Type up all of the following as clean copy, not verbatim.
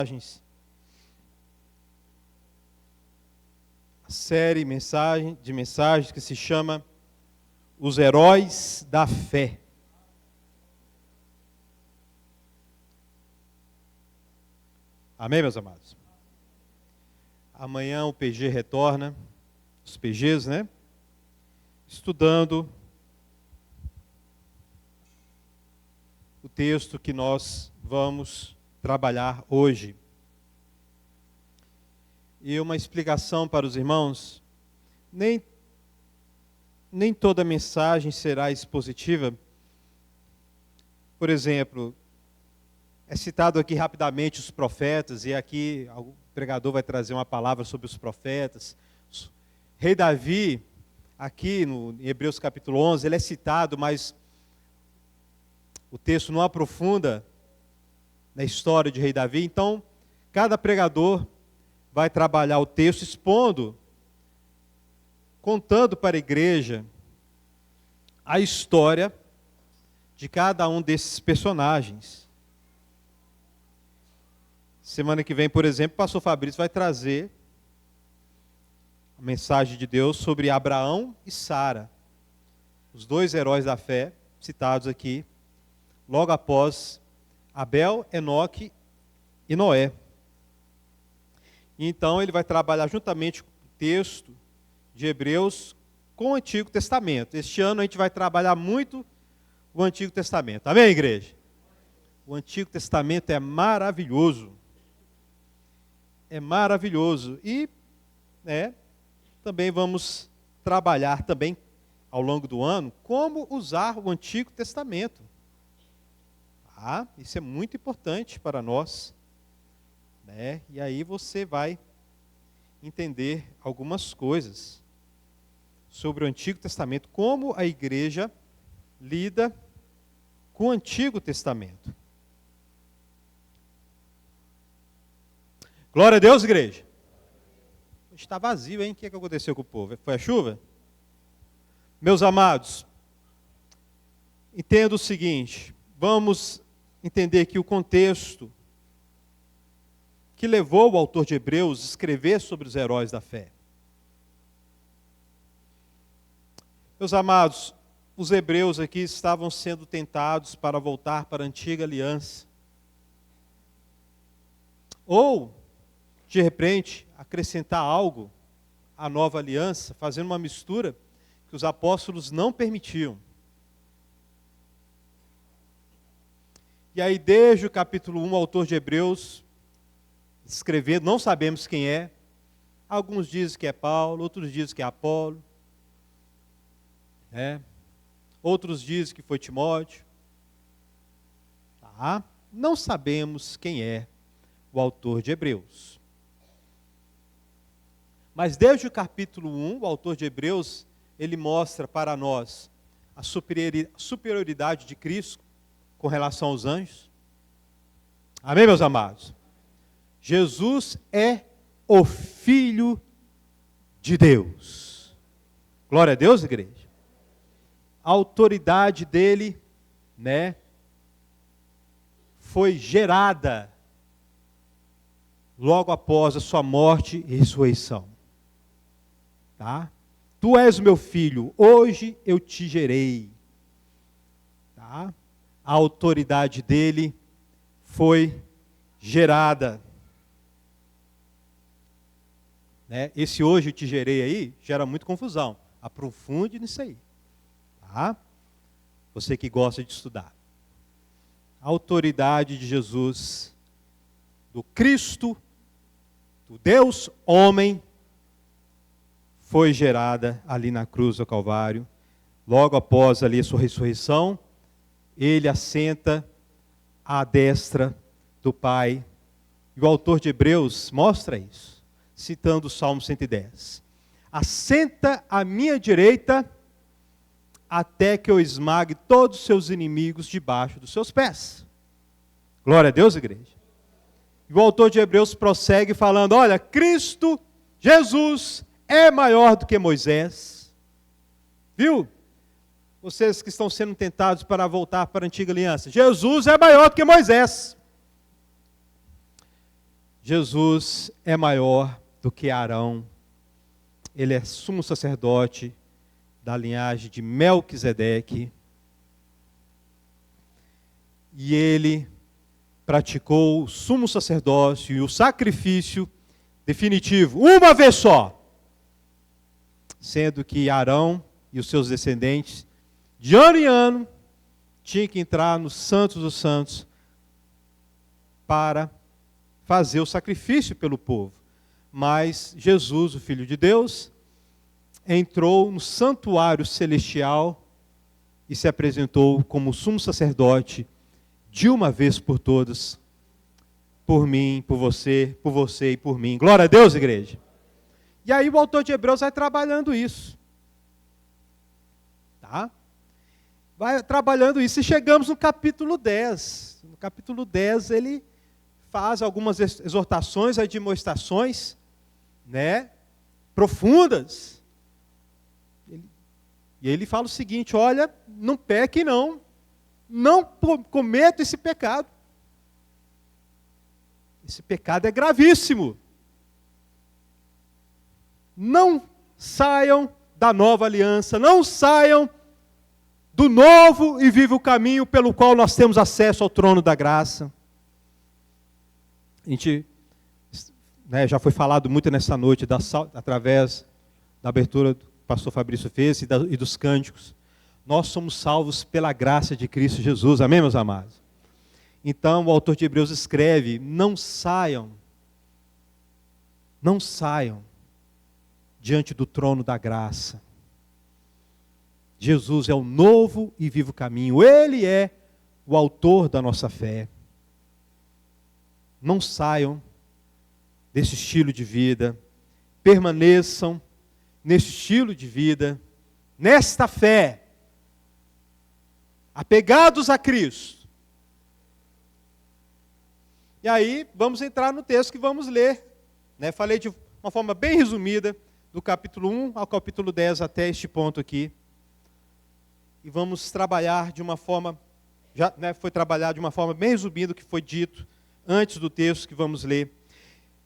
A série de mensagens que se chama Os Heróis da Fé. Amém, meus amados? Amanhã o PG retorna, os PGs, né? Estudando o texto que nós vamos trabalhar hoje. E uma explicação para os irmãos, nem toda mensagem será expositiva. Por exemplo, é citado aqui rapidamente os profetas, e aqui o pregador vai trazer uma palavra sobre os profetas. Rei Davi, aqui em Hebreus capítulo 11, ele é citado, mas o texto não aprofunda na história de Rei Davi. Então, cada pregador vai trabalhar o texto expondo, contando para a igreja a história de cada um desses personagens. Semana que vem, por exemplo, o pastor Fabrício vai trazer a mensagem de Deus sobre Abraão e Sara, os dois heróis da fé citados aqui, logo após Abel, Enoque e Noé. Então ele vai trabalhar juntamente com o texto de Hebreus com o Antigo Testamento. Este ano a gente vai trabalhar muito o Antigo Testamento. Amém, igreja? O Antigo Testamento é maravilhoso. É maravilhoso. E também vamos trabalhar também ao longo do ano como usar o Antigo Testamento. Isso é muito importante para nós. E aí você vai entender algumas coisas sobre o Antigo Testamento, como a igreja lida com o Antigo Testamento. Glória a Deus, igreja. Está vazio, hein? O que aconteceu com o povo? Foi a chuva? Meus amados, entenda o seguinte, vamos entender que o contexto que levou o autor de Hebreus a escrever sobre os heróis da fé. Meus amados, os hebreus aqui estavam sendo tentados para voltar para a antiga aliança. Ou, de repente, acrescentar algo à nova aliança, fazendo uma mistura que os apóstolos não permitiam. E aí, desde o capítulo 1, o autor de Hebreus escrever, não sabemos quem é. Alguns dizem que é Paulo, outros dizem que é Apolo. Outros dizem que foi Timóteo. Não sabemos quem é o autor de Hebreus. Mas desde o capítulo 1, o autor de Hebreus, ele mostra para nós a superioridade de Cristo com relação aos anjos. Amém, meus amados? Jesus é o Filho de Deus. Glória a Deus, igreja. A autoridade dele, foi gerada logo após a sua morte e ressurreição. Tu és meu filho, hoje eu te gerei. A autoridade dele foi gerada. Esse hoje eu te gerei aí, gera muita confusão. Aprofunde nisso aí. Você que gosta de estudar. A autoridade de Jesus, do Cristo, do Deus homem, foi gerada ali na cruz do Calvário. Logo após ali a sua ressurreição, ele assenta à destra do Pai. E o autor de Hebreus mostra isso, citando o Salmo 110. Assenta à minha direita, até que eu esmague todos os seus inimigos debaixo dos seus pés. Glória a Deus, igreja. E o autor de Hebreus prossegue falando, olha, Cristo, Jesus, é maior do que Moisés. Viu? Vocês que estão sendo tentados para voltar para a antiga aliança. Jesus é maior do que Moisés. Jesus é maior do que Arão. Ele é sumo sacerdote da linhagem de Melquisedeque. E ele praticou o sumo sacerdócio e o sacrifício definitivo, uma vez só. Sendo que Arão e os seus descendentes, de ano em ano, tinham que entrar no Santos dos Santos para fazer o sacrifício pelo povo. Mas Jesus, o Filho de Deus, entrou no santuário celestial e se apresentou como sumo sacerdote de uma vez por todas, por mim, por você e por mim. Glória a Deus, igreja. E aí o autor de Hebreus vai trabalhando isso. Tá? Vai trabalhando isso e chegamos no capítulo 10. No capítulo 10 ele faz algumas exortações, admoestações, né, profundas. E ele fala o seguinte: olha, não peque não cometa esse pecado. Esse pecado é gravíssimo. Não saiam da nova aliança, não saiam do novo e vivo caminho pelo qual nós temos acesso ao trono da graça. A gente, né, já foi falado muito nessa noite, através da abertura que o pastor Fabrício fez e dos cânticos. Nós somos salvos pela graça de Cristo Jesus, amém, meus amados? Então, o autor de Hebreus escreve: não saiam diante do trono da graça. Jesus é o novo e vivo caminho, Ele é o autor da nossa fé. Não saiam desse estilo de vida, permaneçam nesse estilo de vida, nesta fé, apegados a Cristo. E aí, vamos entrar no texto que vamos ler. Né? Falei de uma forma bem resumida, do capítulo 1 ao capítulo 10 até este ponto aqui. E vamos trabalhar de uma forma, já, né, foi trabalhado de uma forma bem resumida o que foi dito antes do texto que vamos ler.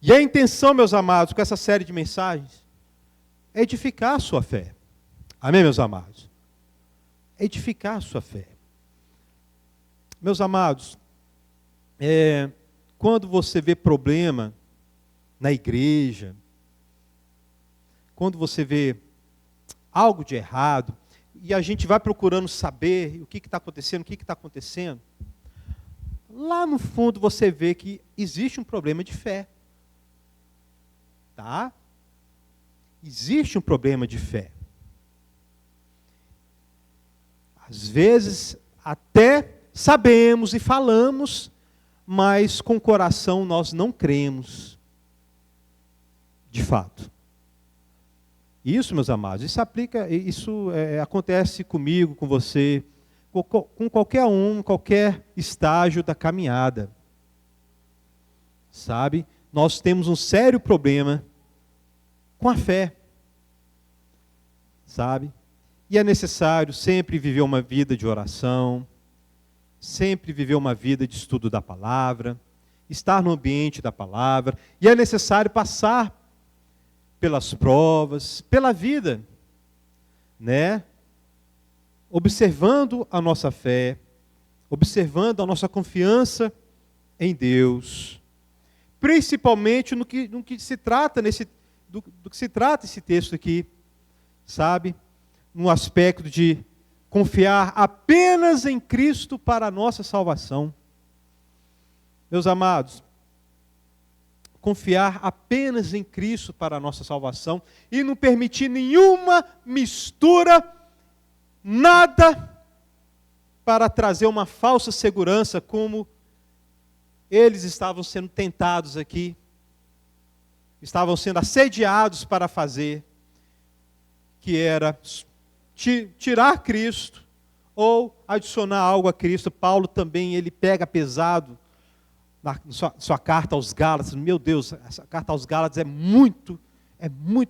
E a intenção, meus amados, com essa série de mensagens, é edificar a sua fé. Amém, meus amados? Edificar a sua fé. Meus amados, quando você vê problema na igreja, quando você vê algo de errado, e a gente vai procurando saber o que está acontecendo, lá no fundo você vê que existe um problema de fé. Tá? Existe um problema de fé. Às vezes até sabemos e falamos, mas com o coração nós não cremos. De fato. Isso, meus amados, isso acontece comigo, com você, com qualquer um, qualquer estágio da caminhada. Sabe? Nós temos um sério problema com a fé. Sabe? E é necessário sempre viver uma vida de oração, sempre viver uma vida de estudo da palavra, estar no ambiente da palavra, e é necessário passar pelas provas, pela vida, né? Observando a nossa fé, observando a nossa confiança em Deus, principalmente no que se trata do que se trata esse texto aqui, sabe? No aspecto de confiar apenas em Cristo para a nossa salvação. Meus amados, confiar apenas em Cristo para a nossa salvação e não permitir nenhuma mistura, nada para trazer uma falsa segurança, como eles estavam sendo tentados aqui, estavam sendo assediados para fazer, que era tirar Cristo ou adicionar algo a Cristo. Paulo também, ele pega pesado na sua carta aos Gálatas. Meu Deus, essa carta aos Gálatas é muito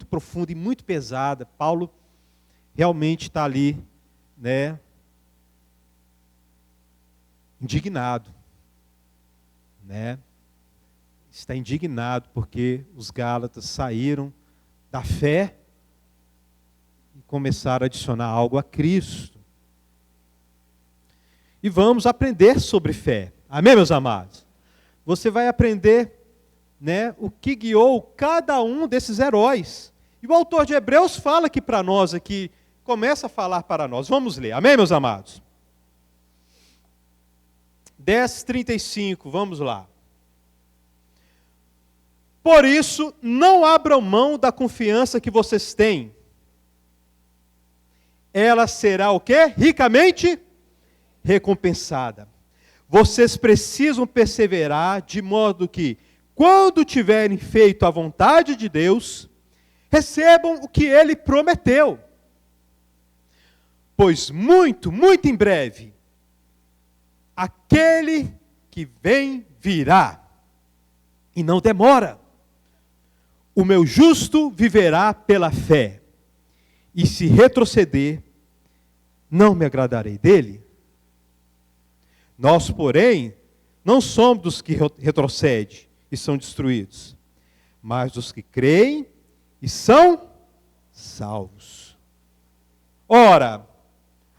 profunda e muito pesada. Paulo realmente está ali, né, indignado, né, está indignado porque os Gálatas saíram da fé e começaram a adicionar algo a Cristo. E vamos aprender sobre fé. Amém, meus amados? Você vai aprender, né, o que guiou cada um desses heróis. E o autor de Hebreus fala aqui para nós, aqui, começa a falar para nós. Vamos ler. Amém, meus amados? 10:35, vamos lá. Por isso, não abram mão da confiança que vocês têm. Ela será o quê? Ricamente recompensada. Vocês precisam perseverar de modo que, quando tiverem feito a vontade de Deus, recebam o que Ele prometeu. Pois muito, muito em breve, aquele que vem virá, e não demora. O meu justo viverá pela fé, e se retroceder, não me agradarei dele. Nós, porém, não somos dos que retrocedem e são destruídos, mas dos que creem e são salvos. Ora,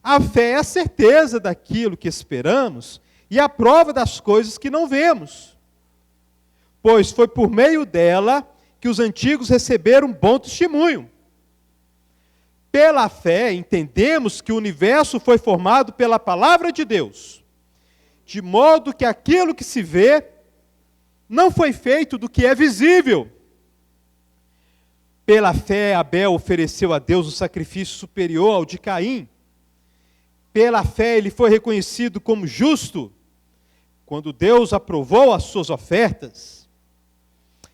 a fé é a certeza daquilo que esperamos e a prova das coisas que não vemos. Pois foi por meio dela que os antigos receberam bom testemunho. Pela fé, entendemos que o universo foi formado pela palavra de Deus, de modo que aquilo que se vê não foi feito do que é visível. Pela fé, Abel ofereceu a Deus um sacrifício superior ao de Caim. Pela fé, ele foi reconhecido como justo, quando Deus aprovou as suas ofertas.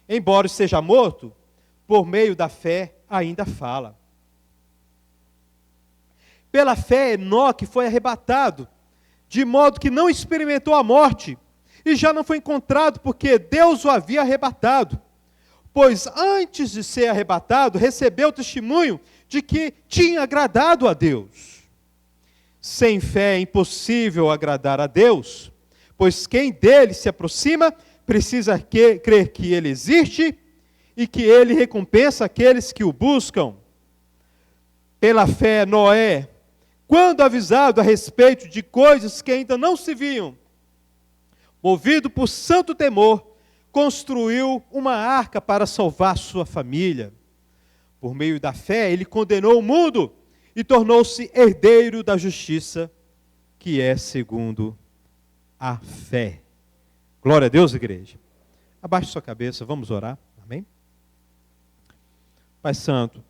Embora esteja morto, por meio da fé ainda fala. Pela fé, Enoque foi arrebatado, de modo que não experimentou a morte, e já não foi encontrado, porque Deus o havia arrebatado. Pois antes de ser arrebatado, recebeu o testemunho de que tinha agradado a Deus. Sem fé é impossível agradar a Deus, pois quem dele se aproxima precisa crer que ele existe e que ele recompensa aqueles que o buscam. Pela fé, Noé, quando avisado a respeito de coisas que ainda não se viam, movido por santo temor, construiu uma arca para salvar sua família. Por meio da fé, ele condenou o mundo e tornou-se herdeiro da justiça, que é segundo a fé. Glória a Deus, igreja. Abaixe sua cabeça, vamos orar. Amém? Pai Santo,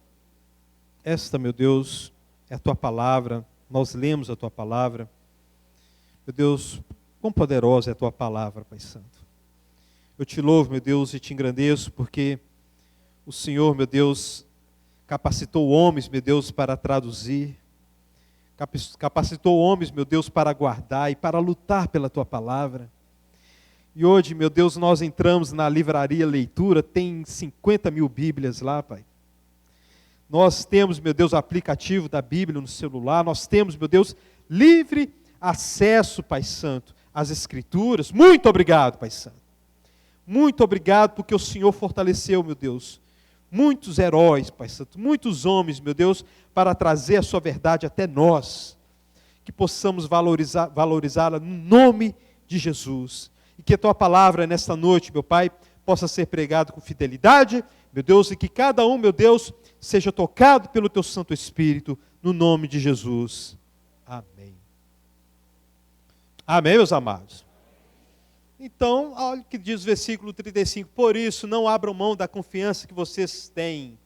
esta, meu Deus, é a Tua palavra. Nós lemos a Tua palavra. Meu Deus, quão poderosa é a Tua palavra, Pai Santo. Eu te louvo, meu Deus, e te engrandeço, porque o Senhor, meu Deus, capacitou homens, meu Deus, para traduzir. Capacitou homens, meu Deus, para guardar e para lutar pela Tua palavra. E hoje, meu Deus, nós entramos na livraria leitura, tem 50 mil Bíblias lá, Pai. Nós temos, meu Deus, o aplicativo da Bíblia no celular, nós temos, meu Deus, livre acesso, Pai Santo, às Escrituras. Muito obrigado, Pai Santo. Muito obrigado porque o Senhor fortaleceu, meu Deus, muitos heróis, Pai Santo, muitos homens, meu Deus, para trazer a sua verdade até nós. Que possamos valorizá-la no nome de Jesus. E que a Tua palavra nesta noite, meu Pai, possa ser pregada com fidelidade, meu Deus, e que cada um, meu Deus, seja tocado pelo Teu Santo Espírito, no nome de Jesus. Amém. Amém, meus amados? Então, olha o que diz o versículo 35. Por isso, não abram mão da confiança que vocês têm.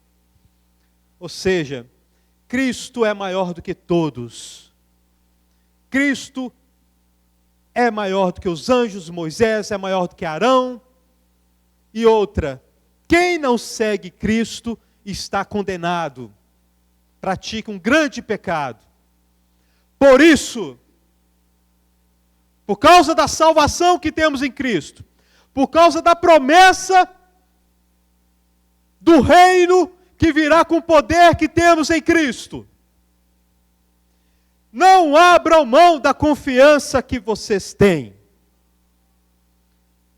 Ou seja, Cristo é maior do que todos. Cristo é maior do que os anjos, Moisés é maior do que Arão. E outra, quem não segue Cristo está condenado, pratica um grande pecado. Por isso, por causa da salvação que temos em Cristo, por causa da promessa do reino que virá com o poder que temos em Cristo, não abram mão da confiança que vocês têm.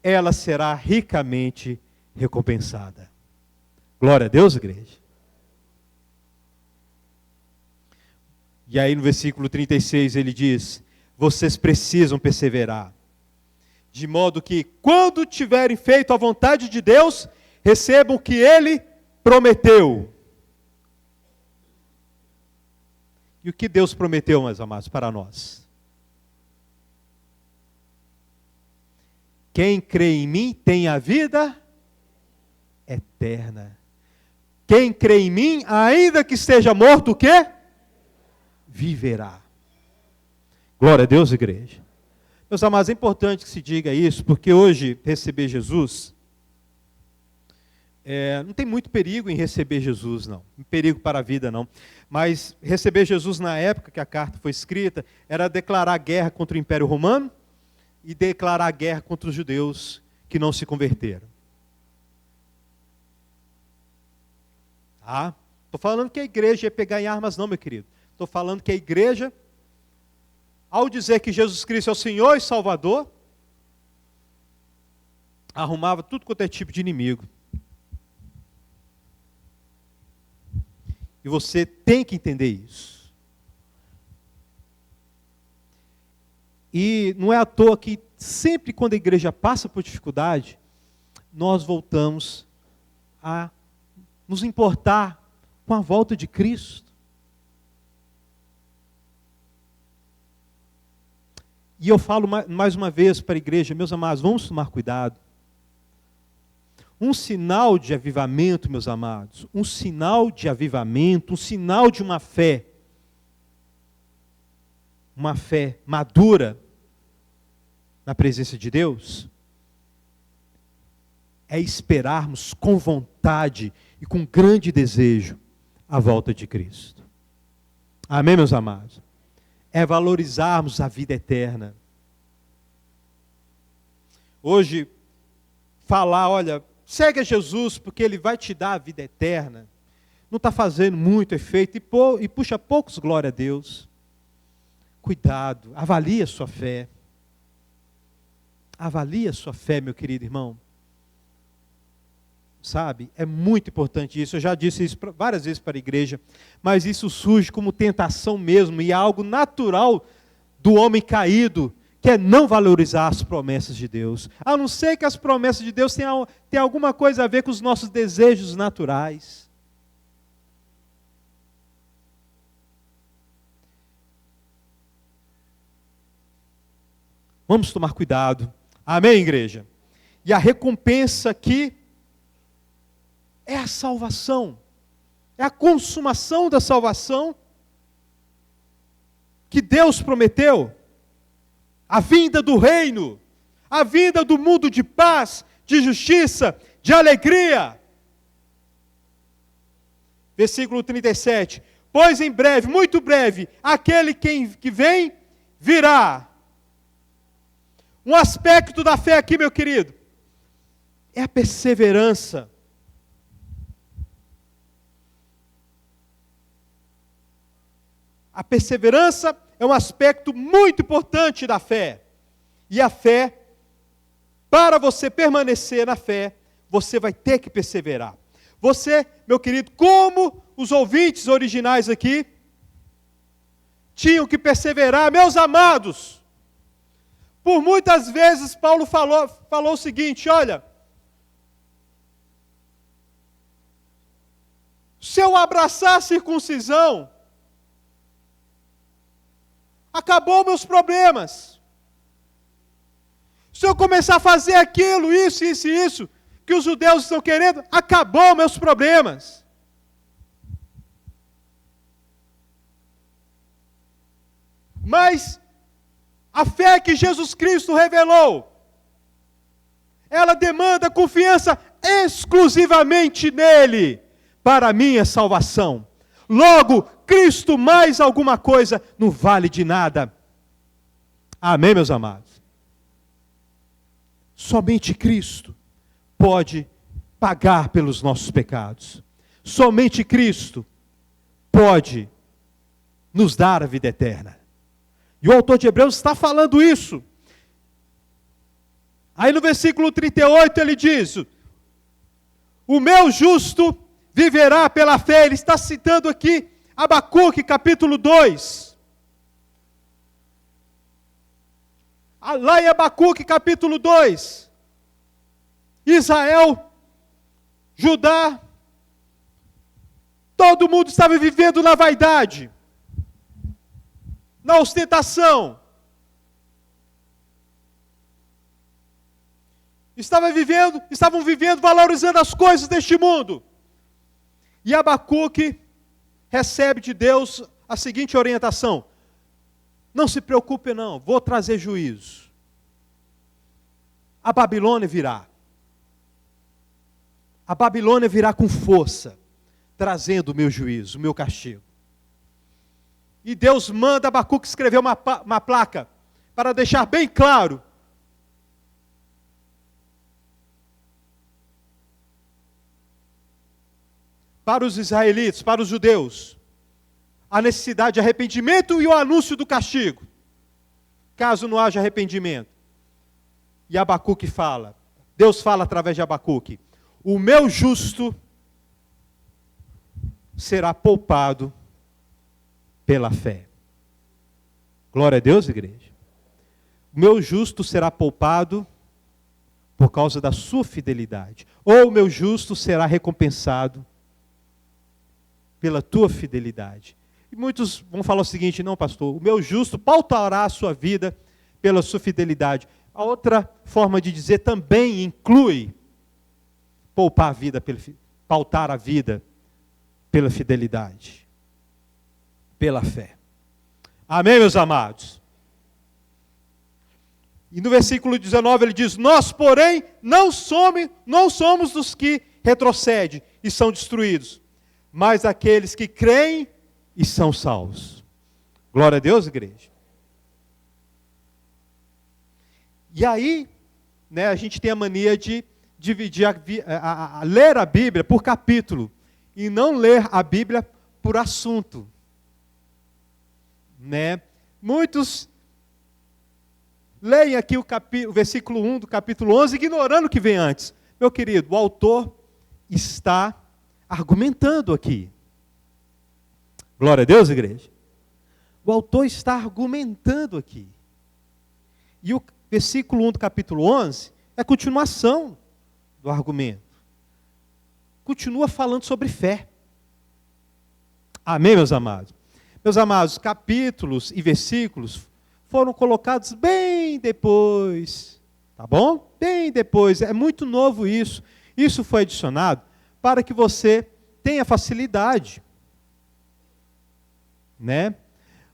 ela será ricamente recompensada. Glória a Deus, igreja. E aí no versículo 36 ele diz: vocês precisam perseverar, de modo que quando tiverem feito a vontade de Deus, recebam o que Ele prometeu. E o que Deus prometeu, meus amados, para nós? Quem crê em mim tem a vida eterna. Quem crê em mim, ainda que esteja morto, o quê? Viverá. Glória a Deus, igreja. Meus amados, é importante que se diga isso, porque hoje receber Jesus, não tem muito perigo em receber Jesus, não. Perigo para a vida, não. Mas receber Jesus na época que a carta foi escrita, era declarar guerra contra o Império Romano e declarar guerra contra os judeus que não se converteram. Tá? Estou falando que a igreja ia pegar em armas, não, meu querido. Estou falando que a igreja, ao dizer que Jesus Cristo é o Senhor e Salvador, arrumava tudo quanto é tipo de inimigo. E você tem que entender isso. E não é à toa que sempre quando a igreja passa por dificuldade, nós voltamos a nos importar com a volta de Cristo. E eu falo mais uma vez para a igreja, meus amados, vamos tomar cuidado. Um sinal de avivamento, meus amados, um sinal de avivamento, um sinal de uma fé madura na presença de Deus, é esperarmos com vontade e com grande desejo a volta de Cristo. Amém, meus amados? É valorizarmos a vida eterna. Hoje, falar, olha, segue a Jesus porque Ele vai te dar a vida eterna, não está fazendo muito efeito e puxa poucos, glória a Deus. Cuidado, avalie a sua fé. Avalie a sua fé, meu querido irmão. Sabe, é muito importante isso. Eu já disse isso várias vezes para a igreja, mas isso surge como tentação mesmo, e é algo natural do homem caído, que é não valorizar as promessas de Deus. A não ser que as promessas de Deus tenham alguma coisa a ver com os nossos desejos naturais. Vamos tomar cuidado. Amém, igreja? E a recompensa aqui é a salvação, é a consumação da salvação que Deus prometeu, a vinda do reino, a vinda do mundo de paz, de justiça, de alegria. Versículo 37, pois em breve, muito breve, aquele que vem, virá. Um aspecto da fé aqui, meu querido, é a perseverança. A perseverança é um aspecto muito importante da fé. E a fé, para você permanecer na fé, você vai ter que perseverar. Você, meu querido, como os ouvintes originais aqui, tinham que perseverar, meus amados. Por muitas vezes Paulo falou o seguinte, olha, se eu abraçar a circuncisão, acabou meus problemas. Se eu começar a fazer aquilo, isso, que os judeus estão querendo, acabou meus problemas. Mas a fé que Jesus Cristo revelou, ela demanda confiança exclusivamente nele para a minha salvação. Logo, Cristo mais alguma coisa não vale de nada. Amém, meus amados? Somente Cristo pode pagar pelos nossos pecados. Somente Cristo pode nos dar a vida eterna. E o autor de Hebreus está falando isso. Aí no versículo 38 ele diz: o meu justo viverá pela fé. Ele está citando aqui Abacuque, capítulo 2. Lá em Abacuque, capítulo 2. Israel, Judá, todo mundo estava vivendo na vaidade, na ostentação. Estavam vivendo valorizando as coisas deste mundo. E Abacuque recebe de Deus a seguinte orientação: não se preocupe não, vou trazer juízo. A Babilônia virá. A Babilônia virá com força, trazendo o meu juízo, o meu castigo. E Deus manda Abacuque escrever uma placa, para deixar bem claro para os israelitas, para os judeus, a necessidade de arrependimento e o anúncio do castigo, caso não haja arrependimento. E Abacuque fala, Deus fala através de Abacuque: o meu justo será poupado pela fé. Glória a Deus, igreja. O meu justo será poupado por causa da sua fidelidade. Ou o meu justo será recompensado pela tua fidelidade. E muitos vão falar o seguinte: não, pastor, o meu justo pautará a sua vida pela sua fidelidade. A outra forma de dizer também inclui poupar a vida, pautar a vida pela fidelidade, pela fé. Amém, meus amados? E no versículo 19 ele diz: nós, porém, não somos dos que retrocedem e são destruídos, mas aqueles que creem e são salvos. Glória a Deus, igreja. E aí, né, a gente tem a mania de dividir, ler a Bíblia por capítulo, e não ler a Bíblia por assunto. Né? Muitos leem aqui o versículo 1 do capítulo 11, ignorando o que vem antes. Meu querido, o autor está argumentando aqui. Glória a Deus, igreja. O autor está argumentando aqui. E o versículo 1 do capítulo 11 é a continuação do argumento. Continua falando sobre fé. Amém, meus amados? Meus amados, capítulos e versículos foram colocados bem depois. Tá bom? Bem depois. É muito novo isso. Isso foi adicionado para que você tenha facilidade. Né?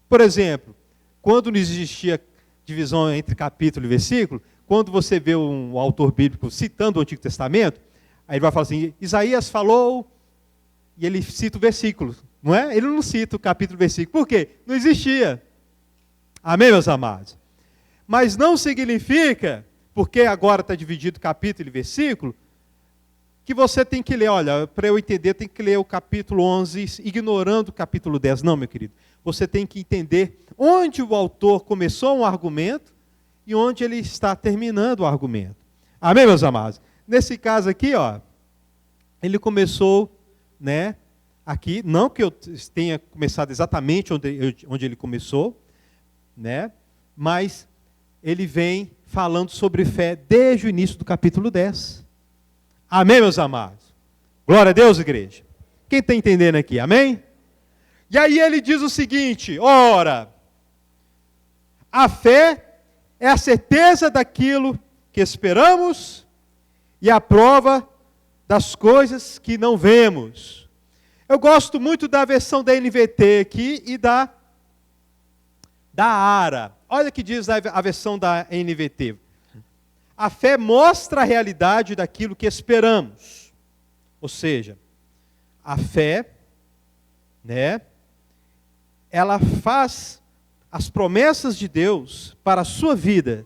Por exemplo, quando não existia divisão entre capítulo e versículo, quando você vê um autor bíblico citando o Antigo Testamento, aí ele vai falar assim: Isaías falou, e ele cita o versículo, não é? Ele não cita o capítulo e versículo. Por quê? Não existia. Amém, meus amados? Mas não significa, porque agora está dividido capítulo e versículo, que você tem que ler, olha, para eu entender, tem que ler o capítulo 11, ignorando o capítulo 10. Não, meu querido. Você tem que entender onde o autor começou um argumento e onde ele está terminando o argumento. Amém, meus amados? Nesse caso aqui, ó, ele começou, né, aqui, não que eu tenha começado exatamente onde ele começou, né, mas ele vem falando sobre fé desde o início do capítulo 10. Amém, meus amados? Glória a Deus, igreja. Quem está entendendo aqui? Amém? E aí ele diz o seguinte: ora, a fé é a certeza daquilo que esperamos e a prova das coisas que não vemos. Eu gosto muito da versão da NVT aqui e da ARA. Olha o que diz a versão da NVT. A fé mostra a realidade daquilo que esperamos. Ou seja, a fé, né, ela faz as promessas de Deus para a sua vida.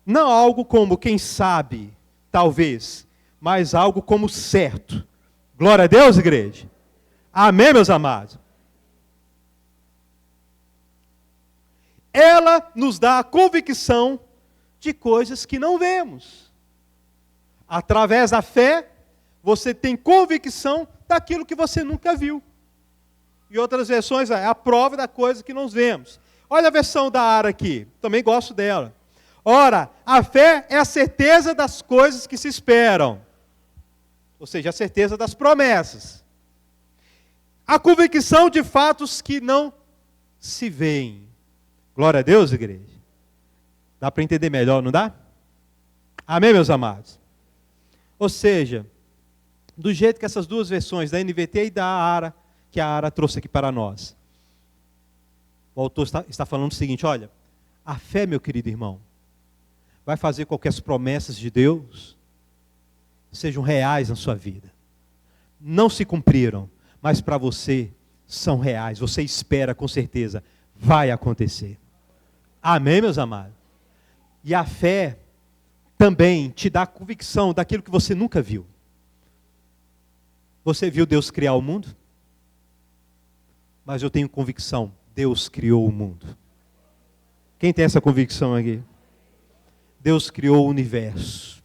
Não algo como quem sabe, talvez, mas algo como certo. Glória a Deus, igreja. Amém, meus amados? Ela nos dá a convicção de coisas que não vemos. Através da fé, você tem convicção daquilo que você nunca viu. Em outras versões, é a prova da coisa que não vemos. Olha a versão da Ara aqui, também gosto dela. Ora, a fé é a certeza das coisas que se esperam. Ou seja, a certeza das promessas. A convicção de fatos que não se veem. Glória a Deus, igreja. Dá para entender melhor, não dá? Amém, meus amados? Ou seja, do jeito que essas duas versões, da NVT e da Ara, que a Ara trouxe aqui para nós. O autor está falando o seguinte, olha, a fé, meu querido irmão, vai fazer com que as promessas de Deus sejam reais na sua vida. Não se cumpriram, mas para você são reais. Você espera com certeza, vai acontecer. Amém, meus amados? E a fé também te dá convicção daquilo que você nunca viu. Você viu Deus criar o mundo? Mas eu tenho convicção, Deus criou o mundo. Quem tem essa convicção aqui? Deus criou o universo.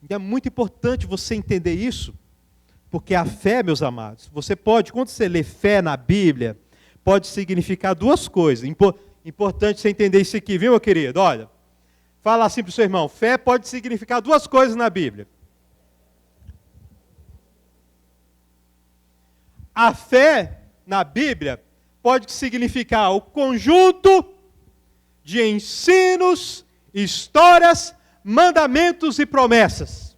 E é muito importante você entender isso, porque a fé, meus amados, você pode, quando você lê fé na Bíblia, pode significar duas coisas. Importante você entender isso aqui, viu, meu querido? Olha, fala assim para o seu irmão, fé pode significar duas coisas na Bíblia. A fé na Bíblia pode significar o conjunto de ensinos, histórias, mandamentos e promessas.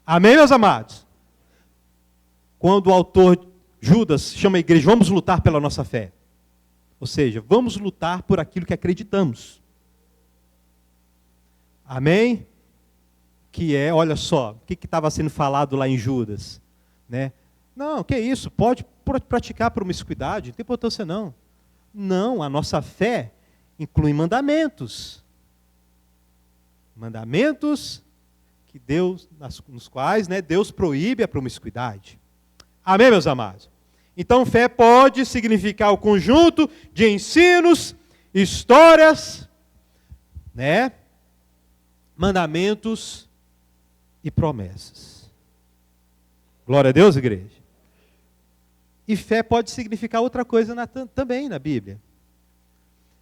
Amém, meus amados? Quando o autor Judas chama a igreja, vamos lutar pela nossa fé. Ou seja, vamos lutar por aquilo que acreditamos. Amém? Que é, olha só, o que estava sendo falado lá em Judas? Né? Não, que isso, pode praticar promiscuidade, não tem importância não. Não, a nossa fé inclui mandamentos. Mandamentos que Deus, nos quais, né, Deus proíbe a promiscuidade. Amém, meus amados? Então, fé pode significar o conjunto de ensinos, histórias, né, mandamentos e promessas. Glória a Deus, igreja. E fé pode significar outra coisa também na Bíblia.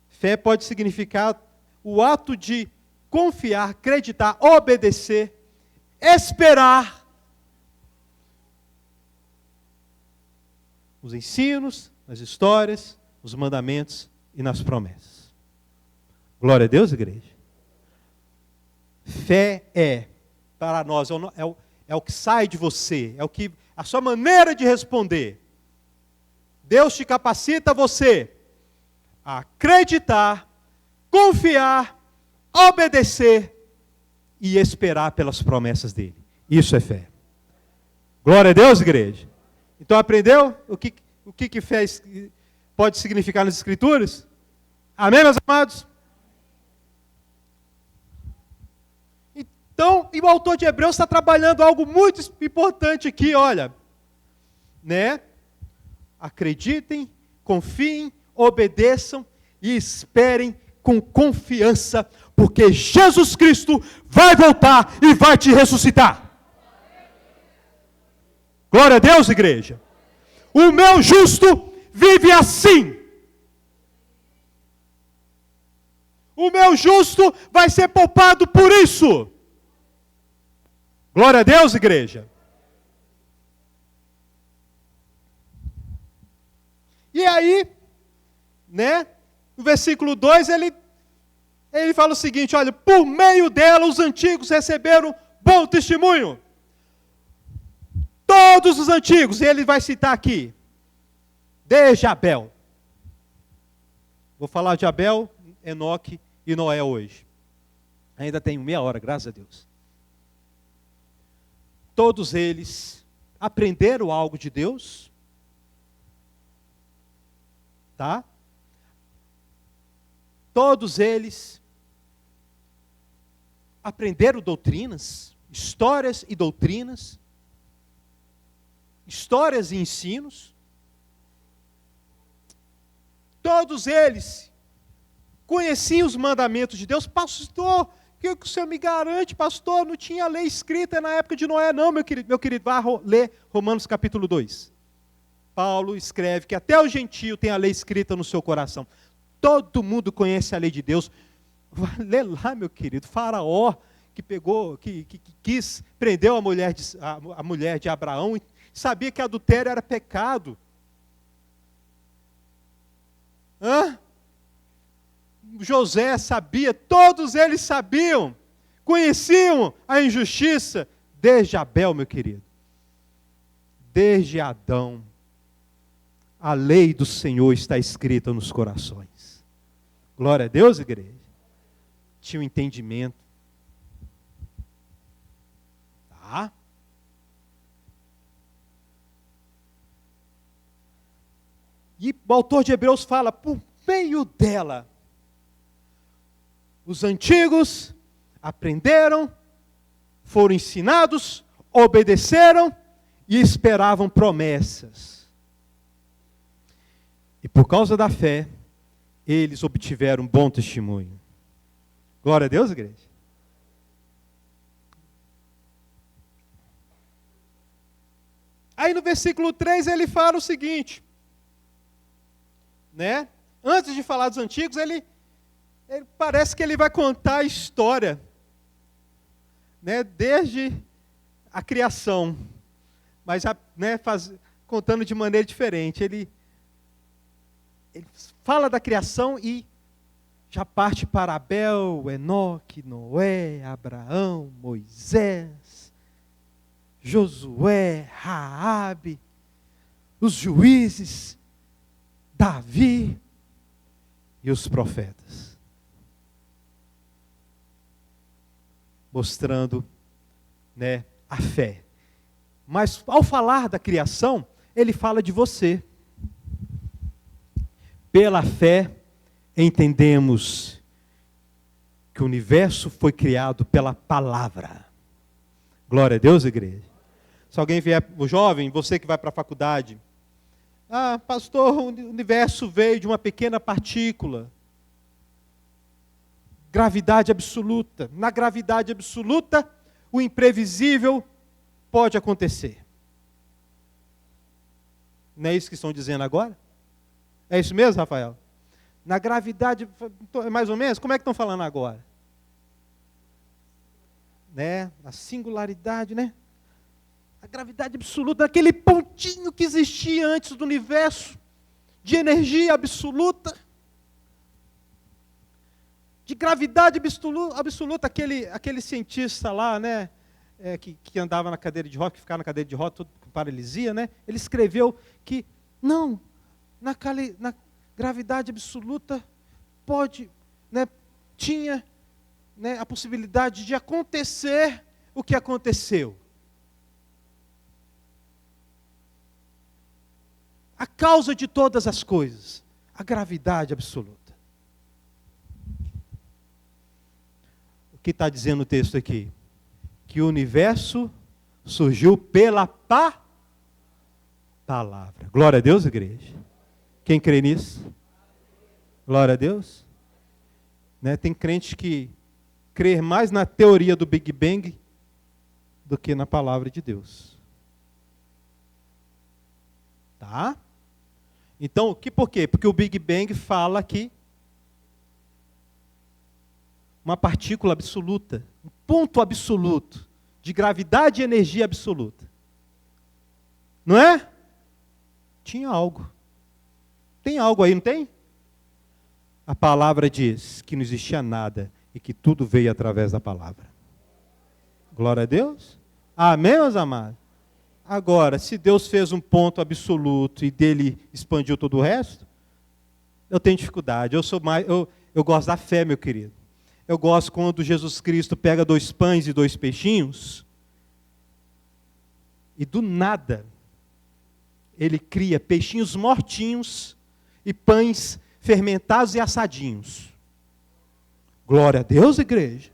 Fé pode significar o ato de confiar, acreditar, obedecer, esperar os ensinos, as histórias, os mandamentos e nas promessas. Glória a Deus, igreja. Fé é, para nós, é o que sai de você, é o que, a sua maneira de responder. Deus te capacita você a acreditar, confiar, obedecer e esperar pelas promessas dele. Isso é fé. Glória a Deus, igreja. Então aprendeu o que fé pode significar nas Escrituras? Amém, meus amados? Então, e o autor de Hebreus está trabalhando algo muito importante aqui, olha. Né? Acreditem, confiem, obedeçam e esperem com confiança, porque Jesus Cristo vai voltar e vai te ressuscitar. Glória a Deus, igreja. O meu justo vive assim. O meu justo vai ser poupado por isso. Glória a Deus, igreja. E aí, né, no versículo 2, ele fala o seguinte, olha, por meio dela os antigos receberam bom testemunho. Todos os antigos, e ele vai citar aqui, desde Abel. Vou falar de Abel, Enoque e Noé hoje. Ainda tenho meia hora, graças a Deus. Todos eles aprenderam algo de Deus. Tá? Todos eles aprenderam doutrinas, histórias e doutrinas, histórias e ensinos. Todos eles conheciam os mandamentos de Deus. Pastor, o que o senhor me garante, pastor? Não tinha lei escrita na época de Noé, não, meu querido. Meu querido, vá ler Romanos capítulo 2. Paulo escreve que até o gentio tem a lei escrita no seu coração. Todo mundo conhece a lei de Deus. Vai ler lá, meu querido. Faraó, que quis, prendeu a mulher de Abraão e sabia que adultério era pecado. José sabia, todos eles sabiam, conheciam a injustiça, desde Abel, meu querido, desde Adão, a lei do Senhor está escrita nos corações. Glória a Deus, igreja. Tinha um entendimento. Tá? E o autor de Hebreus fala, por meio dela, os antigos aprenderam, foram ensinados, obedeceram e esperavam promessas. E por causa da fé, eles obtiveram um bom testemunho. Glória a Deus, igreja. Aí no versículo 3 ele fala o seguinte, né? Antes de falar dos antigos, ele parece que ele vai contar a história, né? Desde a criação, mas né, contando de maneira diferente. Ele fala da criação e já parte para Abel, Enoque, Noé, Abraão, Moisés, Josué, Raabe, os juízes, Davi e os profetas. Mostrando, né, a fé. Mas ao falar da criação, ele fala de você. Pela fé, entendemos que o universo foi criado pela palavra. Glória a Deus, igreja. Se alguém vier, o jovem, você que vai para a faculdade, pastor, o universo veio de uma pequena partícula. Gravidade absoluta. Na gravidade absoluta, o imprevisível pode acontecer. Não é isso que estão dizendo agora? É isso mesmo, Rafael? Na gravidade, mais ou menos, como é que estão falando agora? Né? A singularidade, né? A gravidade absoluta, aquele pontinho que existia antes do universo, de energia absoluta, de gravidade absoluta, aquele cientista lá, né? Que andava na cadeira de roda, que ficava na cadeira de roda, tudo com paralisia, né? Ele escreveu que, não, na gravidade absoluta tinha, né, a possibilidade de acontecer o que aconteceu. A causa de todas as coisas, a gravidade absoluta. O que está dizendo o texto aqui? Que o universo surgiu pela palavra. Glória a Deus, igreja. Quem crê nisso? Glória a Deus. Né? Tem crente que crê mais na teoria do Big Bang do que na palavra de Deus. Tá? Então, por quê? Porque o Big Bang fala que uma partícula absoluta, um ponto absoluto, de gravidade e energia absoluta. Não é? Tinha algo. Tem algo aí, não tem? A palavra diz que não existia nada e que tudo veio através da palavra. Glória a Deus. Amém, meus amados? Agora, se Deus fez um ponto absoluto e dele expandiu todo o resto, eu tenho dificuldade. Eu gosto da fé, meu querido. Eu gosto quando Jesus Cristo pega 2 pães e 2 peixinhos e do nada ele cria peixinhos mortinhos e pães fermentados e assadinhos. Glória a Deus, igreja.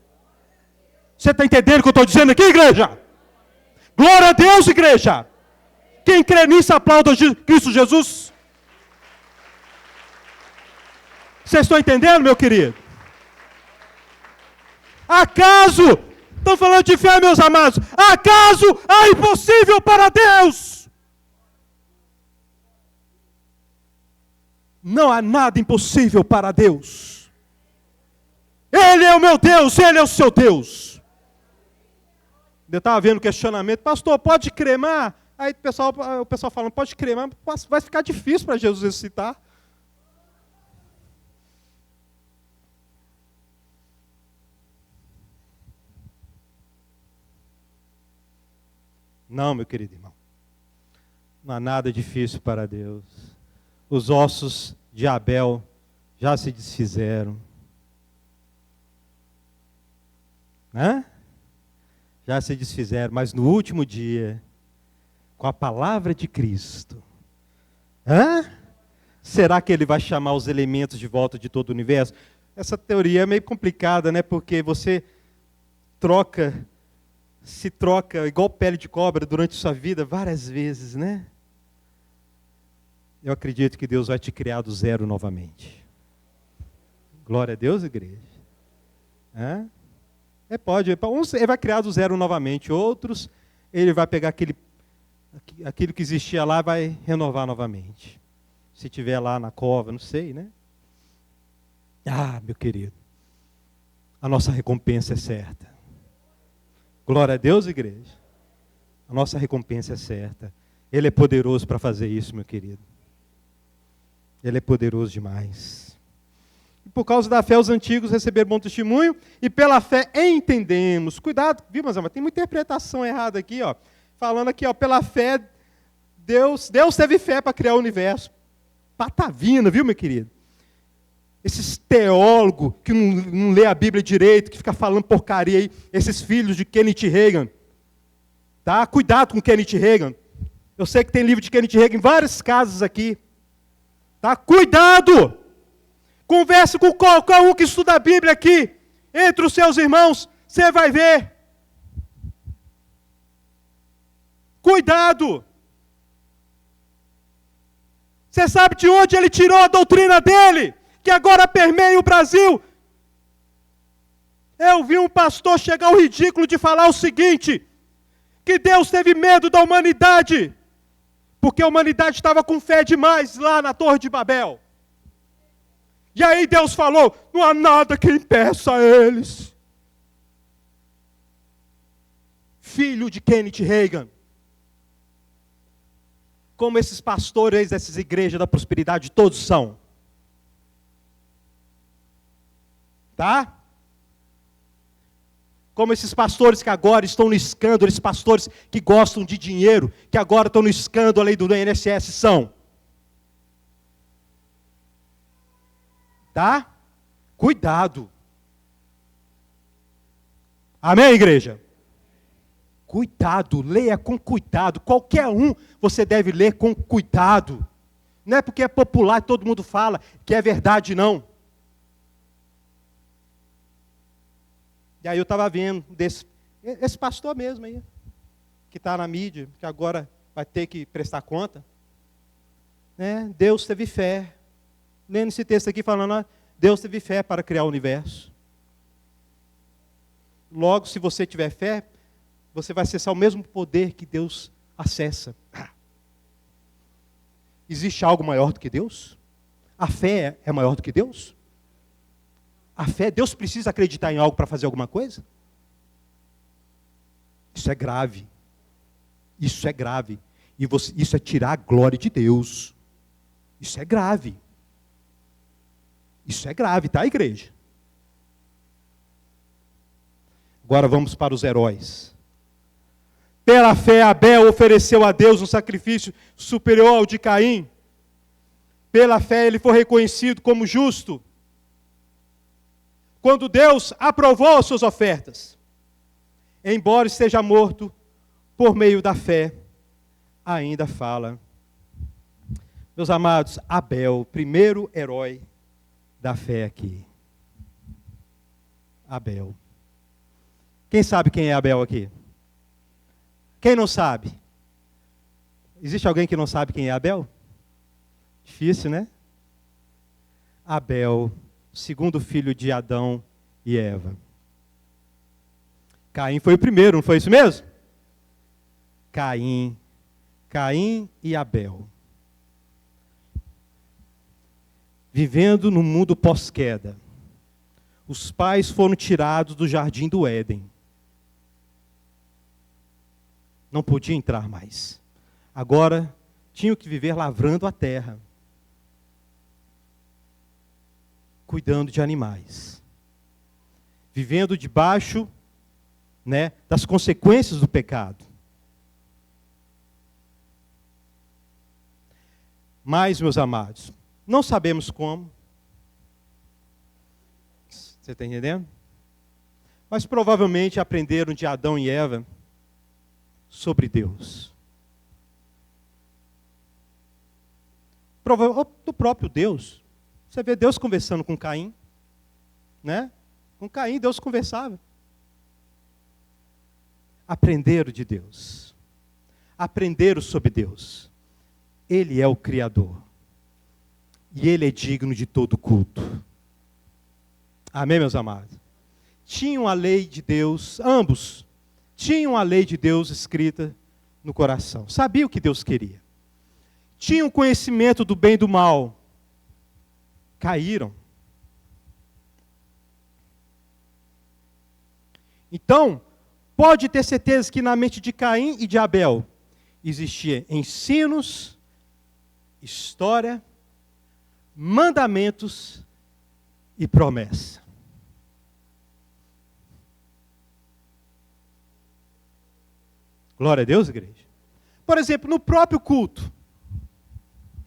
Você está entendendo o que eu estou dizendo aqui, igreja? Glória a Deus, igreja. Quem crê nisso, aplauda Cristo Jesus. Vocês estão entendendo, meu querido? Acaso, estão falando de fé, meus amados, acaso há impossível para Deus? Não há nada impossível para Deus. Ele é o meu Deus, Ele é o seu Deus. Eu estava vendo questionamento, pastor, pode cremar? Aí o pessoal falando, pode cremar, vai ficar difícil para Jesus ressuscitar. Não, meu querido irmão. Não há nada difícil para Deus. Os ossos de Abel já se desfizeram. Né? Já se desfizeram, mas no último dia, com a palavra de Cristo, será que Ele vai chamar os elementos de volta de todo o universo? Essa teoria é meio complicada, né? Porque você se troca igual pele de cobra durante sua vida várias vezes, né? Eu acredito que Deus vai te criar do zero novamente. Glória a Deus, igreja. Pode. Uns Ele vai criar do zero novamente, outros Ele vai pegar aquilo que existia lá e vai renovar novamente. Se tiver lá na cova, não sei, né? Meu querido, a nossa recompensa é certa. Glória a Deus, igreja. A nossa recompensa é certa. Ele é poderoso para fazer isso, meu querido. Ele é poderoso demais. E por causa da fé, os antigos receberam bom testemunho, e pela fé entendemos. Cuidado, viu, mas tem uma interpretação errada aqui, ó. Falando aqui, ó, pela fé, Deus teve fé para criar o universo. Patavina, viu, meu querido? Esses teólogos que não lê a Bíblia direito, que fica falando porcaria aí, esses filhos de Kenneth Hagin. Tá? Cuidado com Kenneth Hagin. Eu sei que tem livro de Kenneth Hagin em várias casas aqui. Tá? Cuidado! Converse com qualquer um que estuda a Bíblia aqui. Entre os seus irmãos, você vai ver. Cuidado! Você sabe de onde ele tirou a doutrina dele? Que agora permeia o Brasil. Eu vi um pastor chegar ao ridículo de falar o seguinte, que Deus teve medo da humanidade, porque a humanidade estava com fé demais lá na Torre de Babel. E aí Deus falou, não há nada que impeça eles. Filho de Kenneth Hagin. Como esses pastores dessas igrejas da prosperidade todos são. Tá? Como esses pastores que agora estão no escândalo, esses pastores que gostam de dinheiro, que agora estão no escândalo aí do INSS são. Tá? Cuidado. Amém, igreja? Cuidado, leia com cuidado. Qualquer um você deve ler com cuidado. Não é porque é popular e todo mundo fala que é verdade, não. E aí eu estava vendo esse pastor mesmo aí, que está na mídia, que agora vai ter que prestar conta. Né? Deus teve fé. Lendo esse texto aqui falando, Deus teve fé para criar o universo. Logo, se você tiver fé, você vai acessar o mesmo poder que Deus acessa. Existe algo maior do que Deus? A fé é maior do que Deus? A fé, Deus precisa acreditar em algo para fazer alguma coisa? Isso é grave. Isso é grave. Isso é tirar a glória de Deus. Isso é grave. Isso é grave, tá, igreja? Agora vamos para os heróis. Pela fé, Abel ofereceu a Deus um sacrifício superior ao de Caim. Pela fé, ele foi reconhecido como justo. Quando Deus aprovou as suas ofertas. Embora esteja morto, por meio da fé, ainda fala. Meus amados, Abel, primeiro herói da fé aqui. Abel. Quem sabe quem é Abel aqui? Quem não sabe? Existe alguém que não sabe quem é Abel? Difícil, né? Abel, segundo filho de Adão e Eva. Caim foi o primeiro, não foi isso mesmo? Caim e Abel. Vivendo no mundo pós-queda. Os pais foram tirados do jardim do Éden. Não podia entrar mais. Agora, tinham que viver lavrando a terra. Cuidando de animais. Vivendo debaixo, das consequências do pecado. Mas, meus amados, não sabemos como. Você está entendendo? Mas provavelmente aprenderam de Adão e Eva sobre Deus. Do próprio Deus. Você vê Deus conversando com Caim, Com Caim Deus conversava. Aprenderam de Deus. Aprenderam sobre Deus. Ele é o Criador. E Ele é digno de todo culto. Amém, meus amados? Tinham a lei de Deus, ambos tinham a lei de Deus escrita no coração. Sabiam o que Deus queria. Tinham conhecimento do bem e do mal. Caíram. Então, pode ter certeza que na mente de Caim e de Abel existia ensinos, história, mandamentos e promessa. Glória a Deus, igreja. Por exemplo, no próprio culto,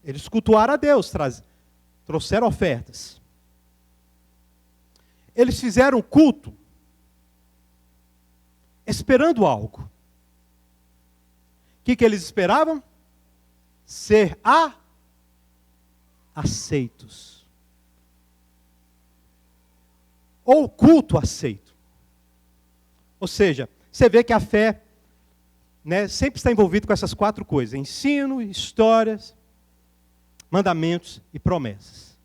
eles cultuaram a Deus, trouxeram ofertas. Eles fizeram culto esperando algo. O que eles esperavam? Ser aceitos. Ou culto aceito. Ou seja, você vê que a fé sempre está envolvida com essas 4 coisas: ensino, histórias, mandamentos e promessas.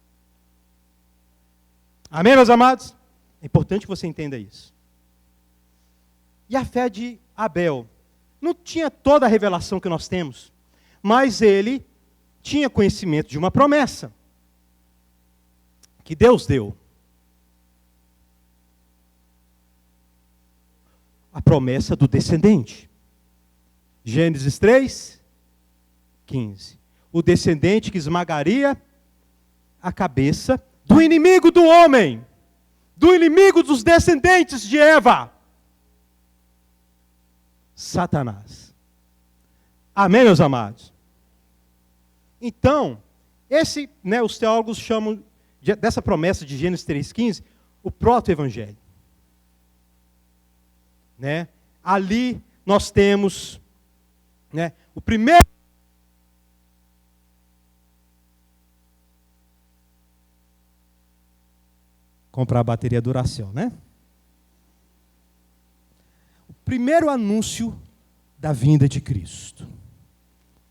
Amém, meus amados? É importante que você entenda isso. E a fé de Abel não tinha toda a revelação que nós temos, mas ele tinha conhecimento de uma promessa que Deus deu. A promessa do descendente. Gênesis 3, 15. O descendente que esmagaria a cabeça do inimigo do homem, do inimigo dos descendentes de Eva, Satanás. Amém, meus amados? Então, os teólogos chamam dessa promessa de Gênesis 3,15 o proto-evangelho. Ali nós temos o primeiro. Comprar a bateria Duracell, O primeiro anúncio da vinda de Cristo.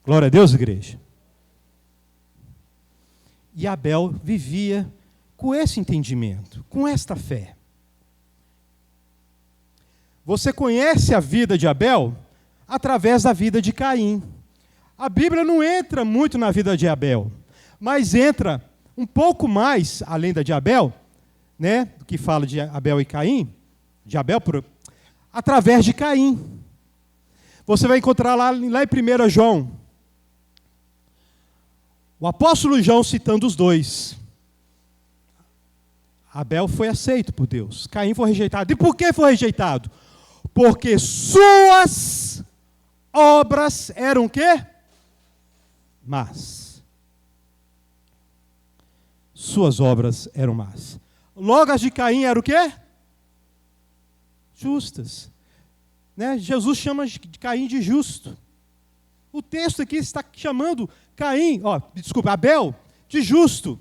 Glória a Deus, igreja. E Abel vivia com esse entendimento, com esta fé. Você conhece a vida de Abel através da vida de Caim. A Bíblia não entra muito na vida de Abel, mas entra um pouco mais, além da de Abel, do que fala de Abel e Caim, de Abel através de Caim. Você vai encontrar lá em 1 João, o apóstolo João citando os dois. Abel foi aceito por Deus, Caim foi rejeitado. E por que foi rejeitado? Porque suas obras eram o quê? Más. Suas obras eram más. Logo as de Caim eram o quê? Justas. Jesus chama de Caim de justo. O texto aqui está chamando Abel de justo.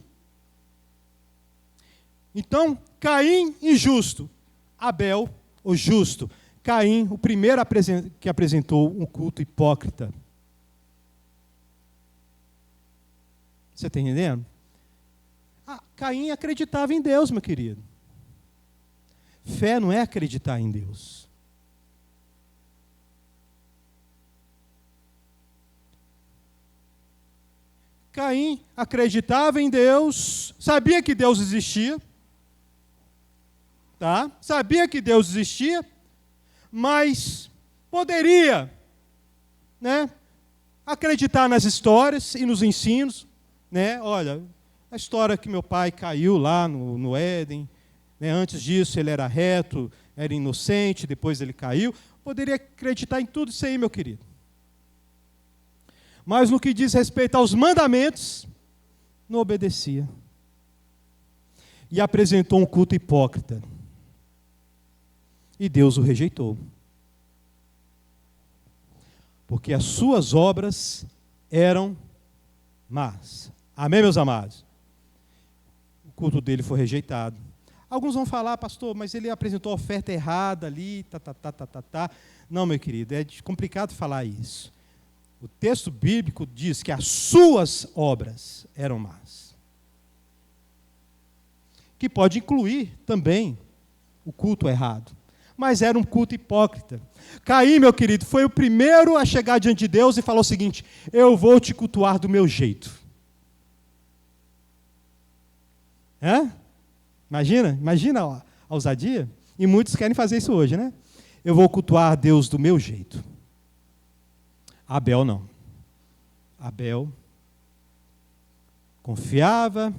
Então, Caim injusto, Abel o justo. Caim, o primeiro que apresentou um culto hipócrita. Você está entendendo? Caim acreditava em Deus, meu querido. Fé não é acreditar em Deus. Caim acreditava em Deus, sabia que Deus existia, tá? Sabia que Deus existia, mas poderia, né, acreditar nas histórias e nos ensinos, né? Olha, a história que meu pai caiu lá no Éden, né? Antes disso ele era reto, era inocente, depois ele caiu. Poderia acreditar em tudo isso aí, meu querido. Mas no que diz respeito aos mandamentos, não obedecia. E apresentou um culto hipócrita. E Deus o rejeitou. Porque as suas obras eram más. Amém, meus amados? O culto dele foi rejeitado. Alguns vão falar, pastor, mas ele apresentou a oferta errada ali, tá. Não, meu querido, é complicado falar isso. O texto bíblico diz que as suas obras eram más. Que pode incluir também o culto errado. Mas era um culto hipócrita. Caim, meu querido, foi o primeiro a chegar diante de Deus e falou o seguinte: eu vou te cultuar do meu jeito. Imagina a ousadia. E muitos querem fazer isso hoje, né? Eu vou cultuar a Deus do meu jeito. Abel não. Abel confiava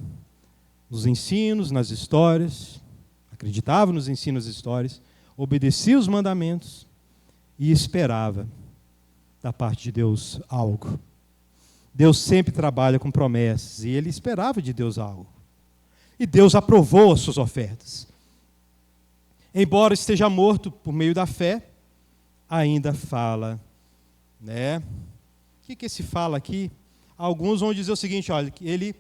nos ensinos, nas histórias, acreditava nos ensinos e histórias, obedecia os mandamentos e esperava da parte de Deus algo. Deus sempre trabalha com promessas e ele esperava de Deus algo. E Deus aprovou as suas ofertas. Embora esteja morto por meio da fé, ainda fala, né? O que se fala aqui? Alguns vão dizer o seguinte, olha, que ele,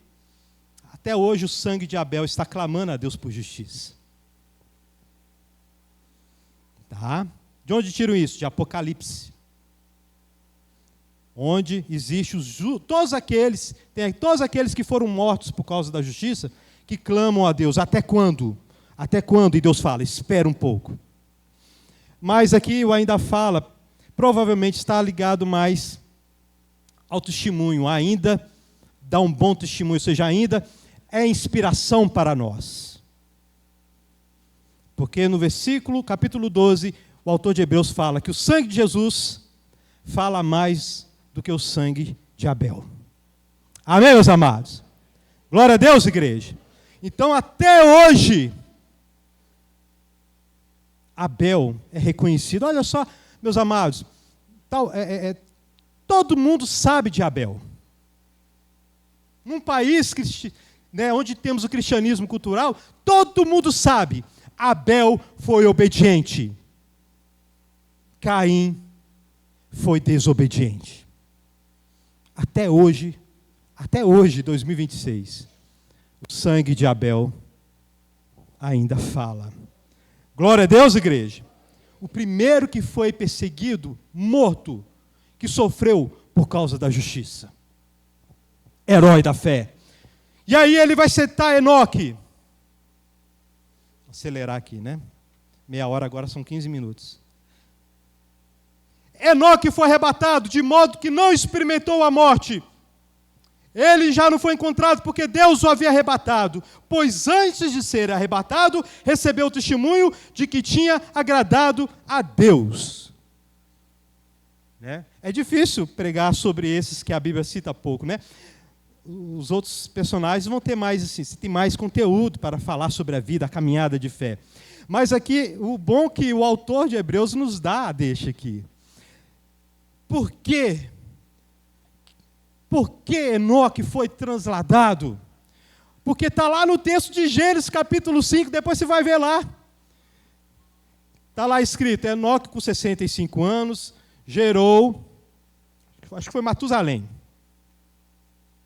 até hoje o sangue de Abel está clamando a Deus por justiça. Tá? De onde tiram isso? De Apocalipse. Onde existe todos aqueles que foram mortos por causa da justiça, que clamam a Deus. Até quando? Até quando? E Deus fala, espera um pouco. Mas aqui o ainda fala, provavelmente está ligado mais ao testemunho, ainda dá um bom testemunho, ou seja, ainda é inspiração para nós. Porque no capítulo 12, o autor de Hebreus fala que o sangue de Jesus fala mais do que o sangue de Abel. Amém, meus amados? Glória a Deus, igreja. Então, até hoje, Abel é reconhecido. Olha só, meus amados, todo mundo sabe de Abel. Num país onde temos o cristianismo cultural, todo mundo sabe. Abel foi obediente. Caim foi desobediente. Até hoje, 2026, o sangue de Abel ainda fala. Glória a Deus, igreja. O primeiro que foi perseguido, morto, que sofreu por causa da justiça. Herói da fé. E aí ele vai citar Enoque. Vou acelerar aqui, né? Meia hora agora são 15 minutos. Enoque foi arrebatado de modo que não experimentou a morte. Ele já não foi encontrado porque Deus o havia arrebatado, pois antes de ser arrebatado, recebeu o testemunho de que tinha agradado a Deus. Né? É difícil pregar sobre esses que a Bíblia cita pouco, né? Os outros personagens vão ter mais, assim, tem mais conteúdo para falar sobre a vida, a caminhada de fé. Mas aqui, o bom que o autor de Hebreus nos dá, deixa aqui. Por quê? Por que Enoque foi transladado? Porque está lá no texto de Gênesis, capítulo 5, depois você vai ver lá. Está lá escrito, Enoque com 65 anos, gerou, acho que foi Matusalém,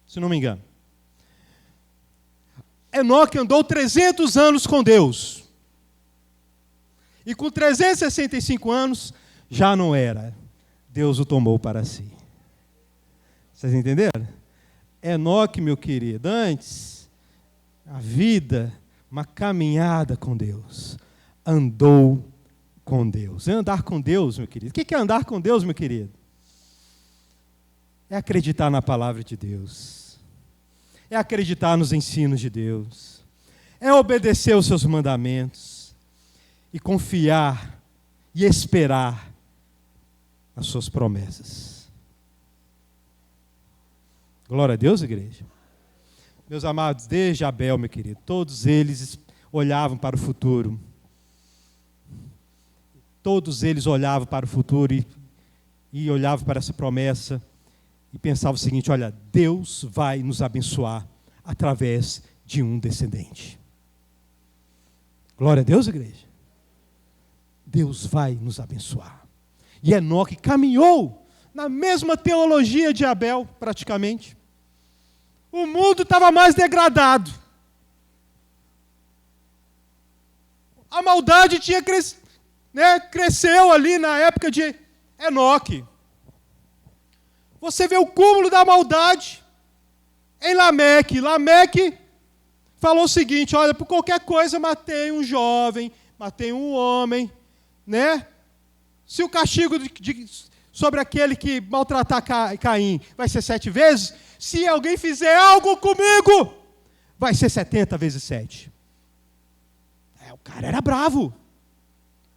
se não me engano. Enoque andou 300 anos com Deus. E com 365 anos, já não era. Deus o tomou para si. Vocês entenderam? Enoque, meu querido, antes a vida, uma caminhada com Deus. Andou com Deus. É andar com Deus, meu querido. O que é andar com Deus, meu querido? É acreditar na palavra de Deus. É acreditar nos ensinos de Deus. É obedecer os seus mandamentos. E confiar e esperar as suas promessas. Glória a Deus, igreja. Meus amados, desde Abel, meu querido, todos eles olhavam para o futuro. Todos eles olhavam para o futuro e olhavam para essa promessa e pensavam o seguinte: olha, Deus vai nos abençoar através de um descendente. Glória a Deus, igreja. Deus vai nos abençoar. E Enoque caminhou na mesma teologia de Abel, praticamente. O mundo estava mais degradado. A maldade tinha cresceu ali na época de Enoque. Você vê o cúmulo da maldade em Lameque. Lameque falou o seguinte: olha, por qualquer coisa matei um jovem, matei um homem, né? Se o castigo sobre aquele que maltratar Caim vai ser 7 vezes, se alguém fizer algo comigo, vai ser 70 vezes 7. O cara era bravo.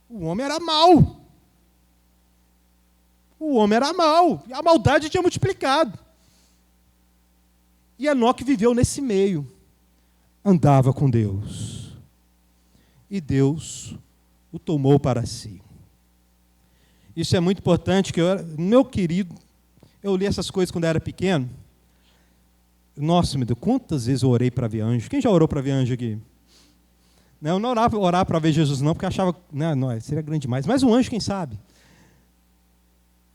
O homem era mau. O homem era mau. A maldade tinha multiplicado. E Enoque viveu nesse meio. Andava com Deus. E Deus o tomou para si. Isso é muito importante, meu querido, eu li essas coisas quando eu era pequeno. Nossa, meu Deus, quantas vezes eu orei para ver anjo? Quem já orou para ver anjo aqui? Não, não orar para ver Jesus não, porque achava, não, seria grande demais. Mas um anjo, quem sabe?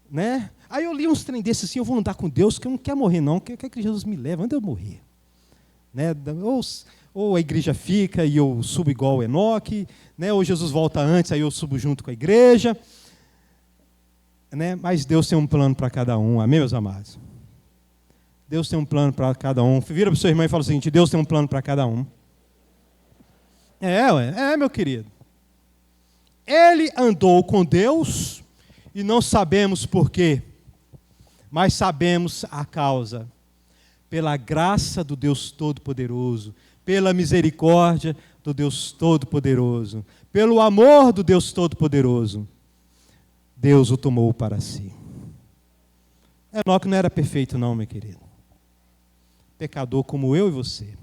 Né? Aí eu li uns trem desses assim: eu vou andar com Deus, que eu não quero morrer não, que eu quero que Jesus me leve, antes de eu morrer. Né? Ou a igreja fica e eu subo igual o Enoque, né? Ou Jesus volta antes, aí eu subo junto com a igreja. Né? Mas Deus tem um plano para cada um, amém, meus amados? Deus tem um plano para cada um. Vira para o seu irmão e fala o seguinte: Deus tem um plano para cada um. Meu querido. Ele andou com Deus e não sabemos por quê, mas sabemos a causa. Pela graça do Deus Todo-Poderoso, pela misericórdia do Deus Todo-Poderoso, pelo amor do Deus Todo-Poderoso, Deus o tomou para si. Enoque não era perfeito não, meu querido. Pecador como eu e você.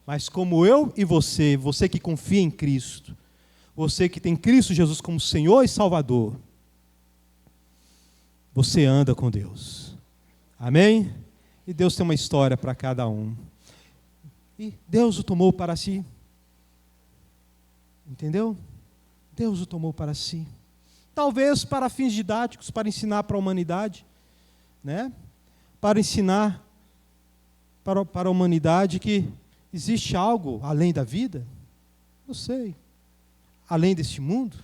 Mas como eu e você, você que confia em Cristo, você que tem Cristo Jesus como Senhor e Salvador, você anda com Deus. Amém? E Deus tem uma história para cada um. E Deus o tomou para si. Entendeu? Deus o tomou para si. Talvez para fins didáticos, para ensinar para a humanidade, né? Para ensinar para a humanidade que existe algo além da vida? Não sei. Além deste mundo?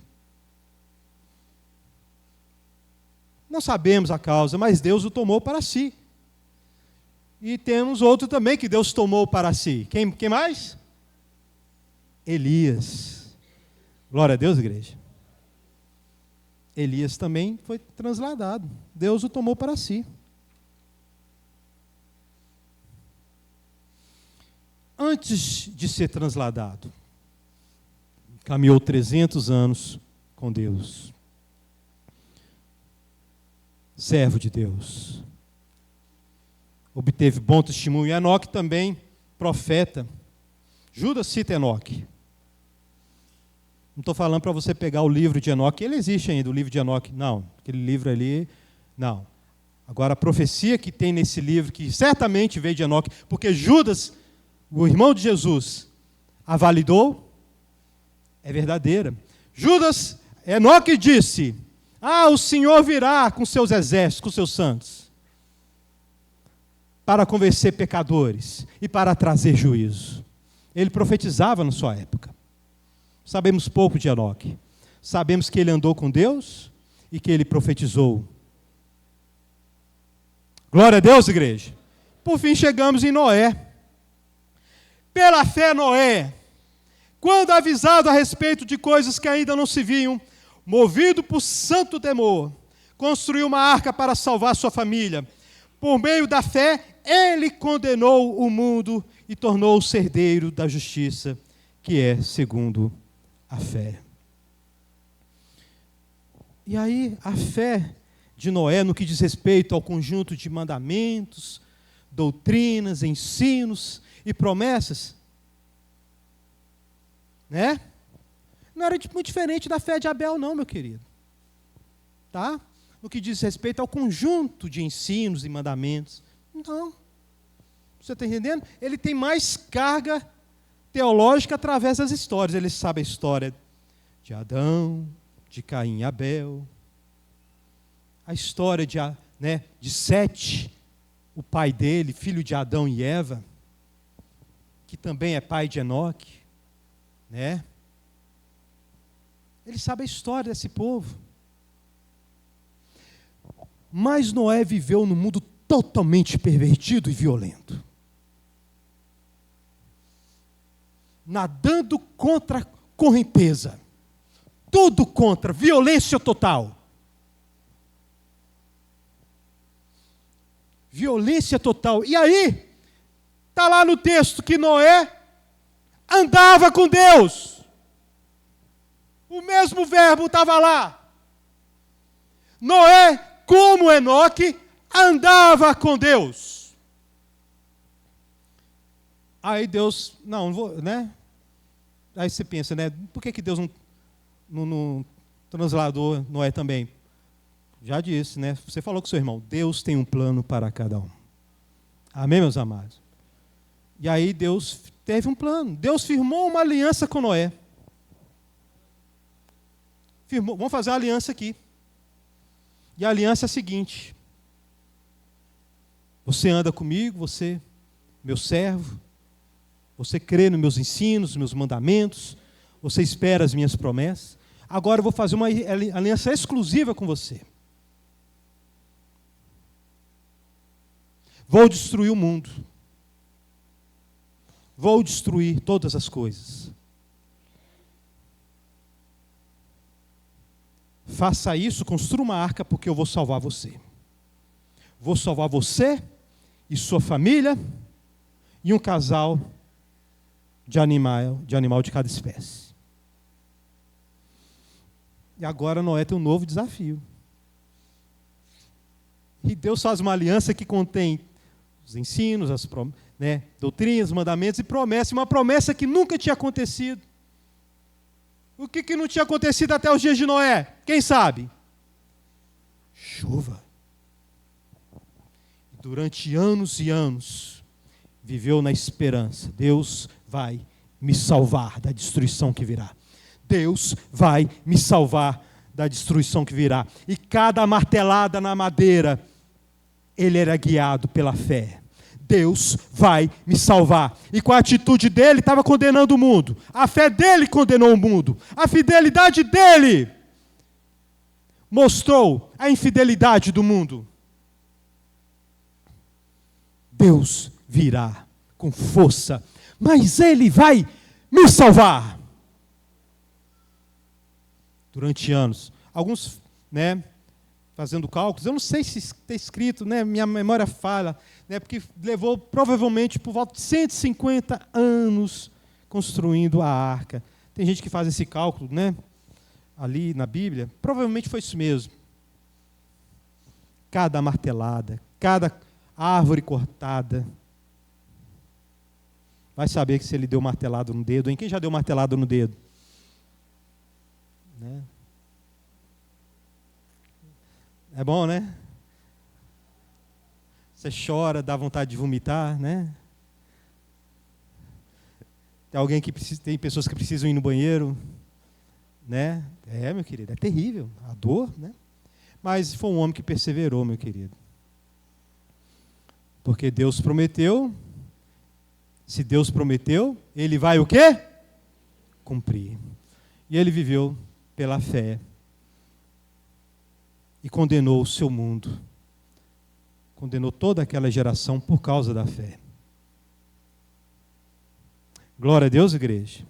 Não sabemos a causa, mas Deus o tomou para si. E temos outro também que Deus tomou para si. Quem mais? Elias. Glória a Deus, igreja. Elias também foi transladado. Deus o tomou para si. Antes de ser transladado, caminhou 300 anos com Deus. Servo de Deus. Obteve bom testemunho. Enoque também, profeta. Judas cita Enoque. Não estou falando para você pegar o livro de Enoque. Ele existe ainda, o livro de Enoque. Não, aquele livro ali, não. Agora, a profecia que tem nesse livro, que certamente veio de Enoque, porque Judas, o irmão de Jesus, a validou, é verdadeira. Judas, Enoque disse: o Senhor virá com seus exércitos, com seus santos, para convencer pecadores e para trazer juízo. Ele profetizava na sua época. Sabemos pouco de Enoque. Sabemos que ele andou com Deus e que ele profetizou. Glória a Deus, igreja. Por fim, chegamos em Noé. Pela fé, Noé, quando avisado a respeito de coisas que ainda não se viam, movido por santo temor, construiu uma arca para salvar sua família. Por meio da fé, ele condenou o mundo e tornou-se herdeiro da justiça, que é segundo a fé. E aí, a fé de Noé, no que diz respeito ao conjunto de mandamentos, doutrinas, ensinos e promessas, né? Não era muito diferente da fé de Abel, não, meu querido. Tá? No que diz respeito ao conjunto de ensinos e mandamentos. Não. Você está entendendo? Ele tem mais carga teológica através das histórias. Ele sabe a história de Adão, de Caim e Abel, a história de Sete, o pai dele, filho de Adão e Eva, que também é pai de Enoque, né? Ele sabe a história desse povo. Mas Noé viveu num mundo totalmente pervertido e violento, nadando contra a correnteza, tudo contra, violência total. Violência total. E aí, está lá no texto que Noé andava com Deus. O mesmo verbo estava lá. Noé, como Enoque, andava com Deus. Aí Deus, não vou, né? Aí você pensa, né? Por que Deus não transladou Noé também? Já disse, né? Você falou com seu irmão, Deus tem um plano para cada um. Amém, meus amados? E aí Deus teve um plano. Deus firmou uma aliança com Noé. Vamos fazer uma aliança aqui. E a aliança é a seguinte: você anda comigo, você, meu servo, você crê nos meus ensinos, nos meus mandamentos, você espera as minhas promessas. Agora eu vou fazer uma aliança exclusiva com você. Vou destruir o mundo. Vou destruir todas as coisas. Faça isso, construa uma arca, porque eu vou salvar você. Vou salvar você e sua família e um casal de animal de cada espécie. E agora Noé tem um novo desafio. E Deus faz uma aliança que contém os ensinos, as doutrinas, mandamentos e promessas. Uma promessa que nunca tinha acontecido. O que não tinha acontecido até os dias de Noé? Quem sabe? Chuva. Durante anos e anos, viveu na esperança. Deus vai me salvar da destruição que virá. Deus vai me salvar da destruição que virá. E cada martelada na madeira, ele era guiado pela fé. Deus vai me salvar. E com a atitude dele, estava condenando o mundo. A fé dele condenou o mundo. A fidelidade dele mostrou a infidelidade do mundo. Deus virá com força, mas ele vai me salvar. Durante anos, alguns, fazendo cálculos, eu não sei se está escrito, minha memória falha, porque levou provavelmente por volta de 150 anos construindo a arca. Tem gente que faz esse cálculo, ali na Bíblia, provavelmente foi isso mesmo. Cada martelada, cada árvore cortada. Vai saber que se ele deu martelado no dedo, hein? Quem já deu martelado no dedo? É bom, né? Você chora, dá vontade de vomitar, Tem pessoas que precisam ir no banheiro, meu querido, é terrível, a dor, Mas foi um homem que perseverou, meu querido. Porque Deus prometeu. Se Deus prometeu, ele vai o quê? Cumprir. E ele viveu pela fé. E condenou o seu mundo. Condenou toda aquela geração por causa da fé. Glória a Deus, igreja.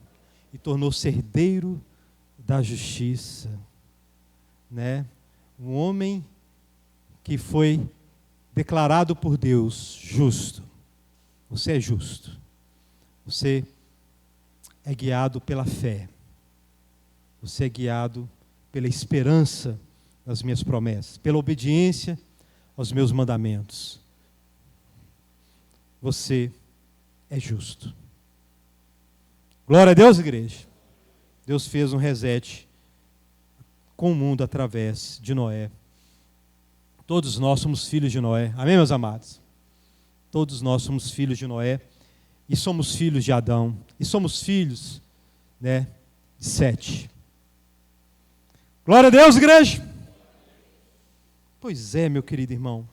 E tornou-se herdeiro da justiça, né? Um homem que foi declarado por Deus justo. Você é justo. Você é guiado pela fé. Você é guiado pela esperança nas minhas promessas, pela obediência aos meus mandamentos. Você é justo. Glória a Deus, igreja. Deus fez um reset com o mundo através de Noé. Todos nós somos filhos de Noé. Amém, meus amados? Todos nós somos filhos de Noé. E somos filhos de Adão. E somos filhos, né, de Sete. Glória a Deus, igreja. Pois é, meu querido irmão.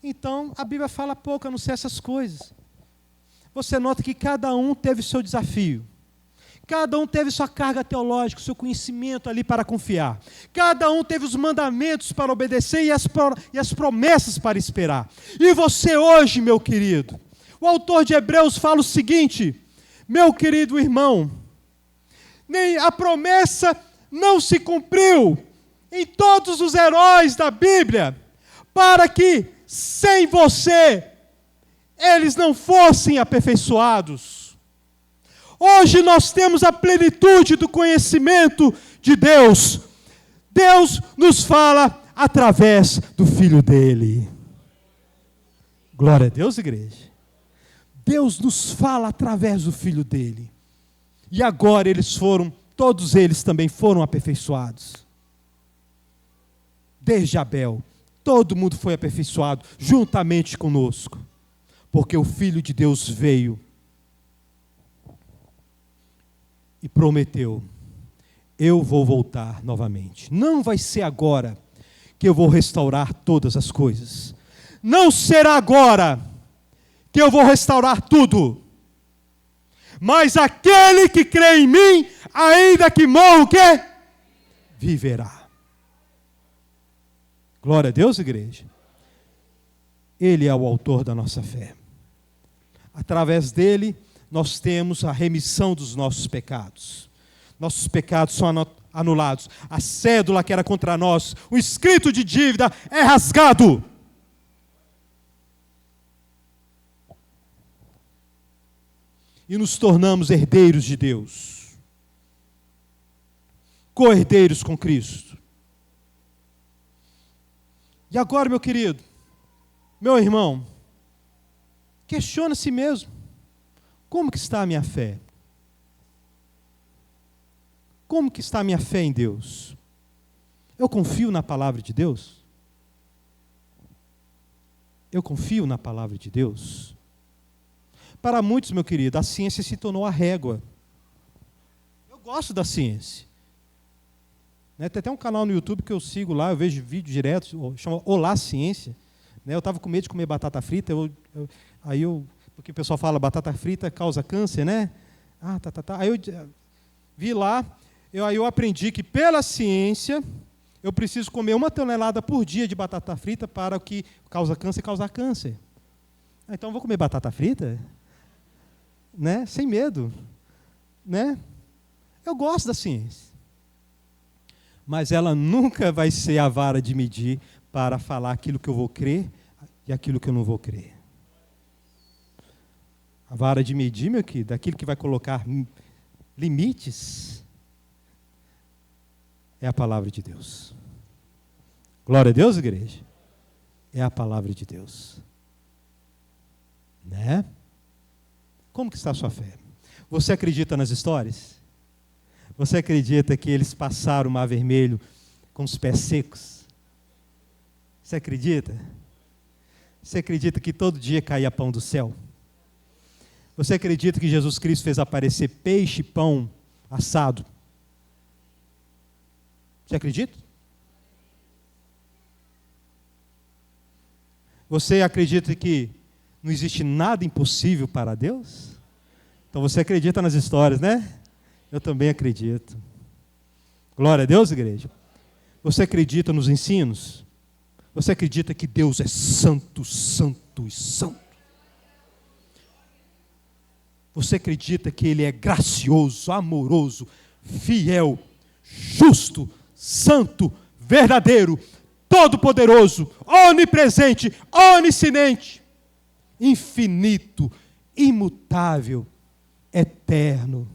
Então, a Bíblia fala pouco, a não ser essas coisas. Você nota que cada um teve seu desafio. Cada um teve sua carga teológica, seu conhecimento ali para confiar. Cada um teve os mandamentos para obedecer e as promessas para esperar. E você hoje, meu querido, o autor de Hebreus fala o seguinte: meu querido irmão, nem a promessa não se cumpriu em todos os heróis da Bíblia, para que sem você eles não fossem aperfeiçoados. Hoje nós temos a plenitude do conhecimento de Deus. Deus nos fala através do Filho dele. Glória a Deus, igreja. Deus nos fala através do Filho dele. E agora todos eles também foram aperfeiçoados. Desde Abel, todo mundo foi aperfeiçoado juntamente conosco. Porque o Filho de Deus veio e prometeu: eu vou voltar novamente. Não vai ser agora que eu vou restaurar todas as coisas. Não será agora que eu vou restaurar tudo. Mas aquele que crê em mim, ainda que morra, o quê? Viverá. Glória a Deus, igreja. Ele é o autor da nossa fé. Através dele, nós temos a remissão dos nossos pecados. Nossos pecados são anulados. A cédula que era contra nós, o escrito de dívida é rasgado. E nos tornamos herdeiros de Deus. Co-herdeiros com Cristo. E agora, meu querido, meu irmão, questiona a si mesmo. Como que está a minha fé? Como que está a minha fé em Deus? Eu confio na palavra de Deus? Eu confio na palavra de Deus? Para muitos, meu querido, a ciência se tornou a régua. Eu gosto da ciência. Né? Tem até um canal no YouTube que eu sigo lá, eu vejo vídeo direto, chama Olá Ciência. Né? Eu estava com medo de comer batata frita, porque o pessoal fala batata frita causa câncer, né? Aí eu vi lá, aí eu aprendi que pela ciência, eu preciso comer 1 tonelada por dia de batata frita para o que causa câncer causar câncer. Então eu vou comer batata frita? Né? Sem medo. Né? Eu gosto da ciência. Mas ela nunca vai ser a vara de medir para falar aquilo que eu vou crer e aquilo que eu não vou crer. A vara de medir, meu querido, daquilo que vai colocar limites, é a palavra de Deus. Glória a Deus, igreja. É a palavra de Deus. Né? Como que está a sua fé? Você acredita nas histórias? Você acredita que eles passaram o Mar Vermelho com os pés secos? Você acredita? Você acredita que todo dia caía pão do céu? Você acredita que Jesus Cristo fez aparecer peixe e pão assado? Você acredita? Você acredita que não existe nada impossível para Deus? Então você acredita nas histórias, né? Eu também acredito. Glória a Deus, igreja. Você acredita nos ensinos? Você acredita que Deus é santo, santo e santo? Você acredita que Ele é gracioso, amoroso, fiel, justo, santo, verdadeiro, todo-poderoso, onipresente, onisciente, infinito, imutável, eterno?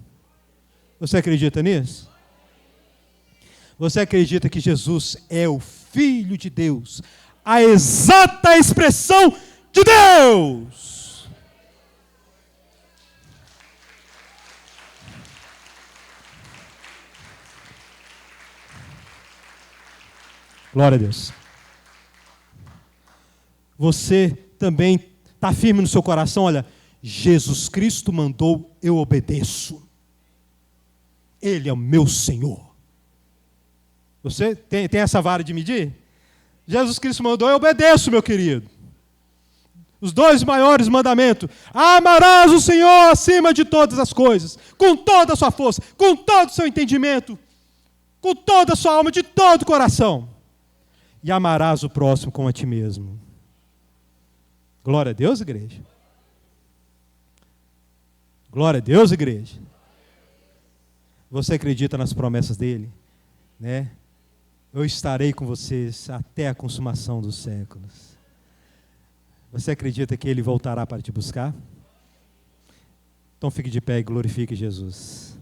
Você acredita nisso? Você acredita que Jesus é o Filho de Deus, a exata expressão de Deus? Glória a Deus. Você também está firme no seu coração? Olha, Jesus Cristo mandou, eu obedeço. Ele é o meu Senhor. Você tem essa vara de medir? Jesus Cristo mandou, eu obedeço, meu querido. Os 2 maiores mandamentos: amarás o Senhor acima de todas as coisas, com toda a sua força, com todo o seu entendimento, com toda a sua alma, de todo o coração. E amarás o próximo como a ti mesmo. Glória a Deus, igreja. Glória a Deus, igreja. Você acredita nas promessas dele? Né? Eu estarei com vocês até a consumação dos séculos. Você acredita que ele voltará para te buscar? Então fique de pé e glorifique Jesus.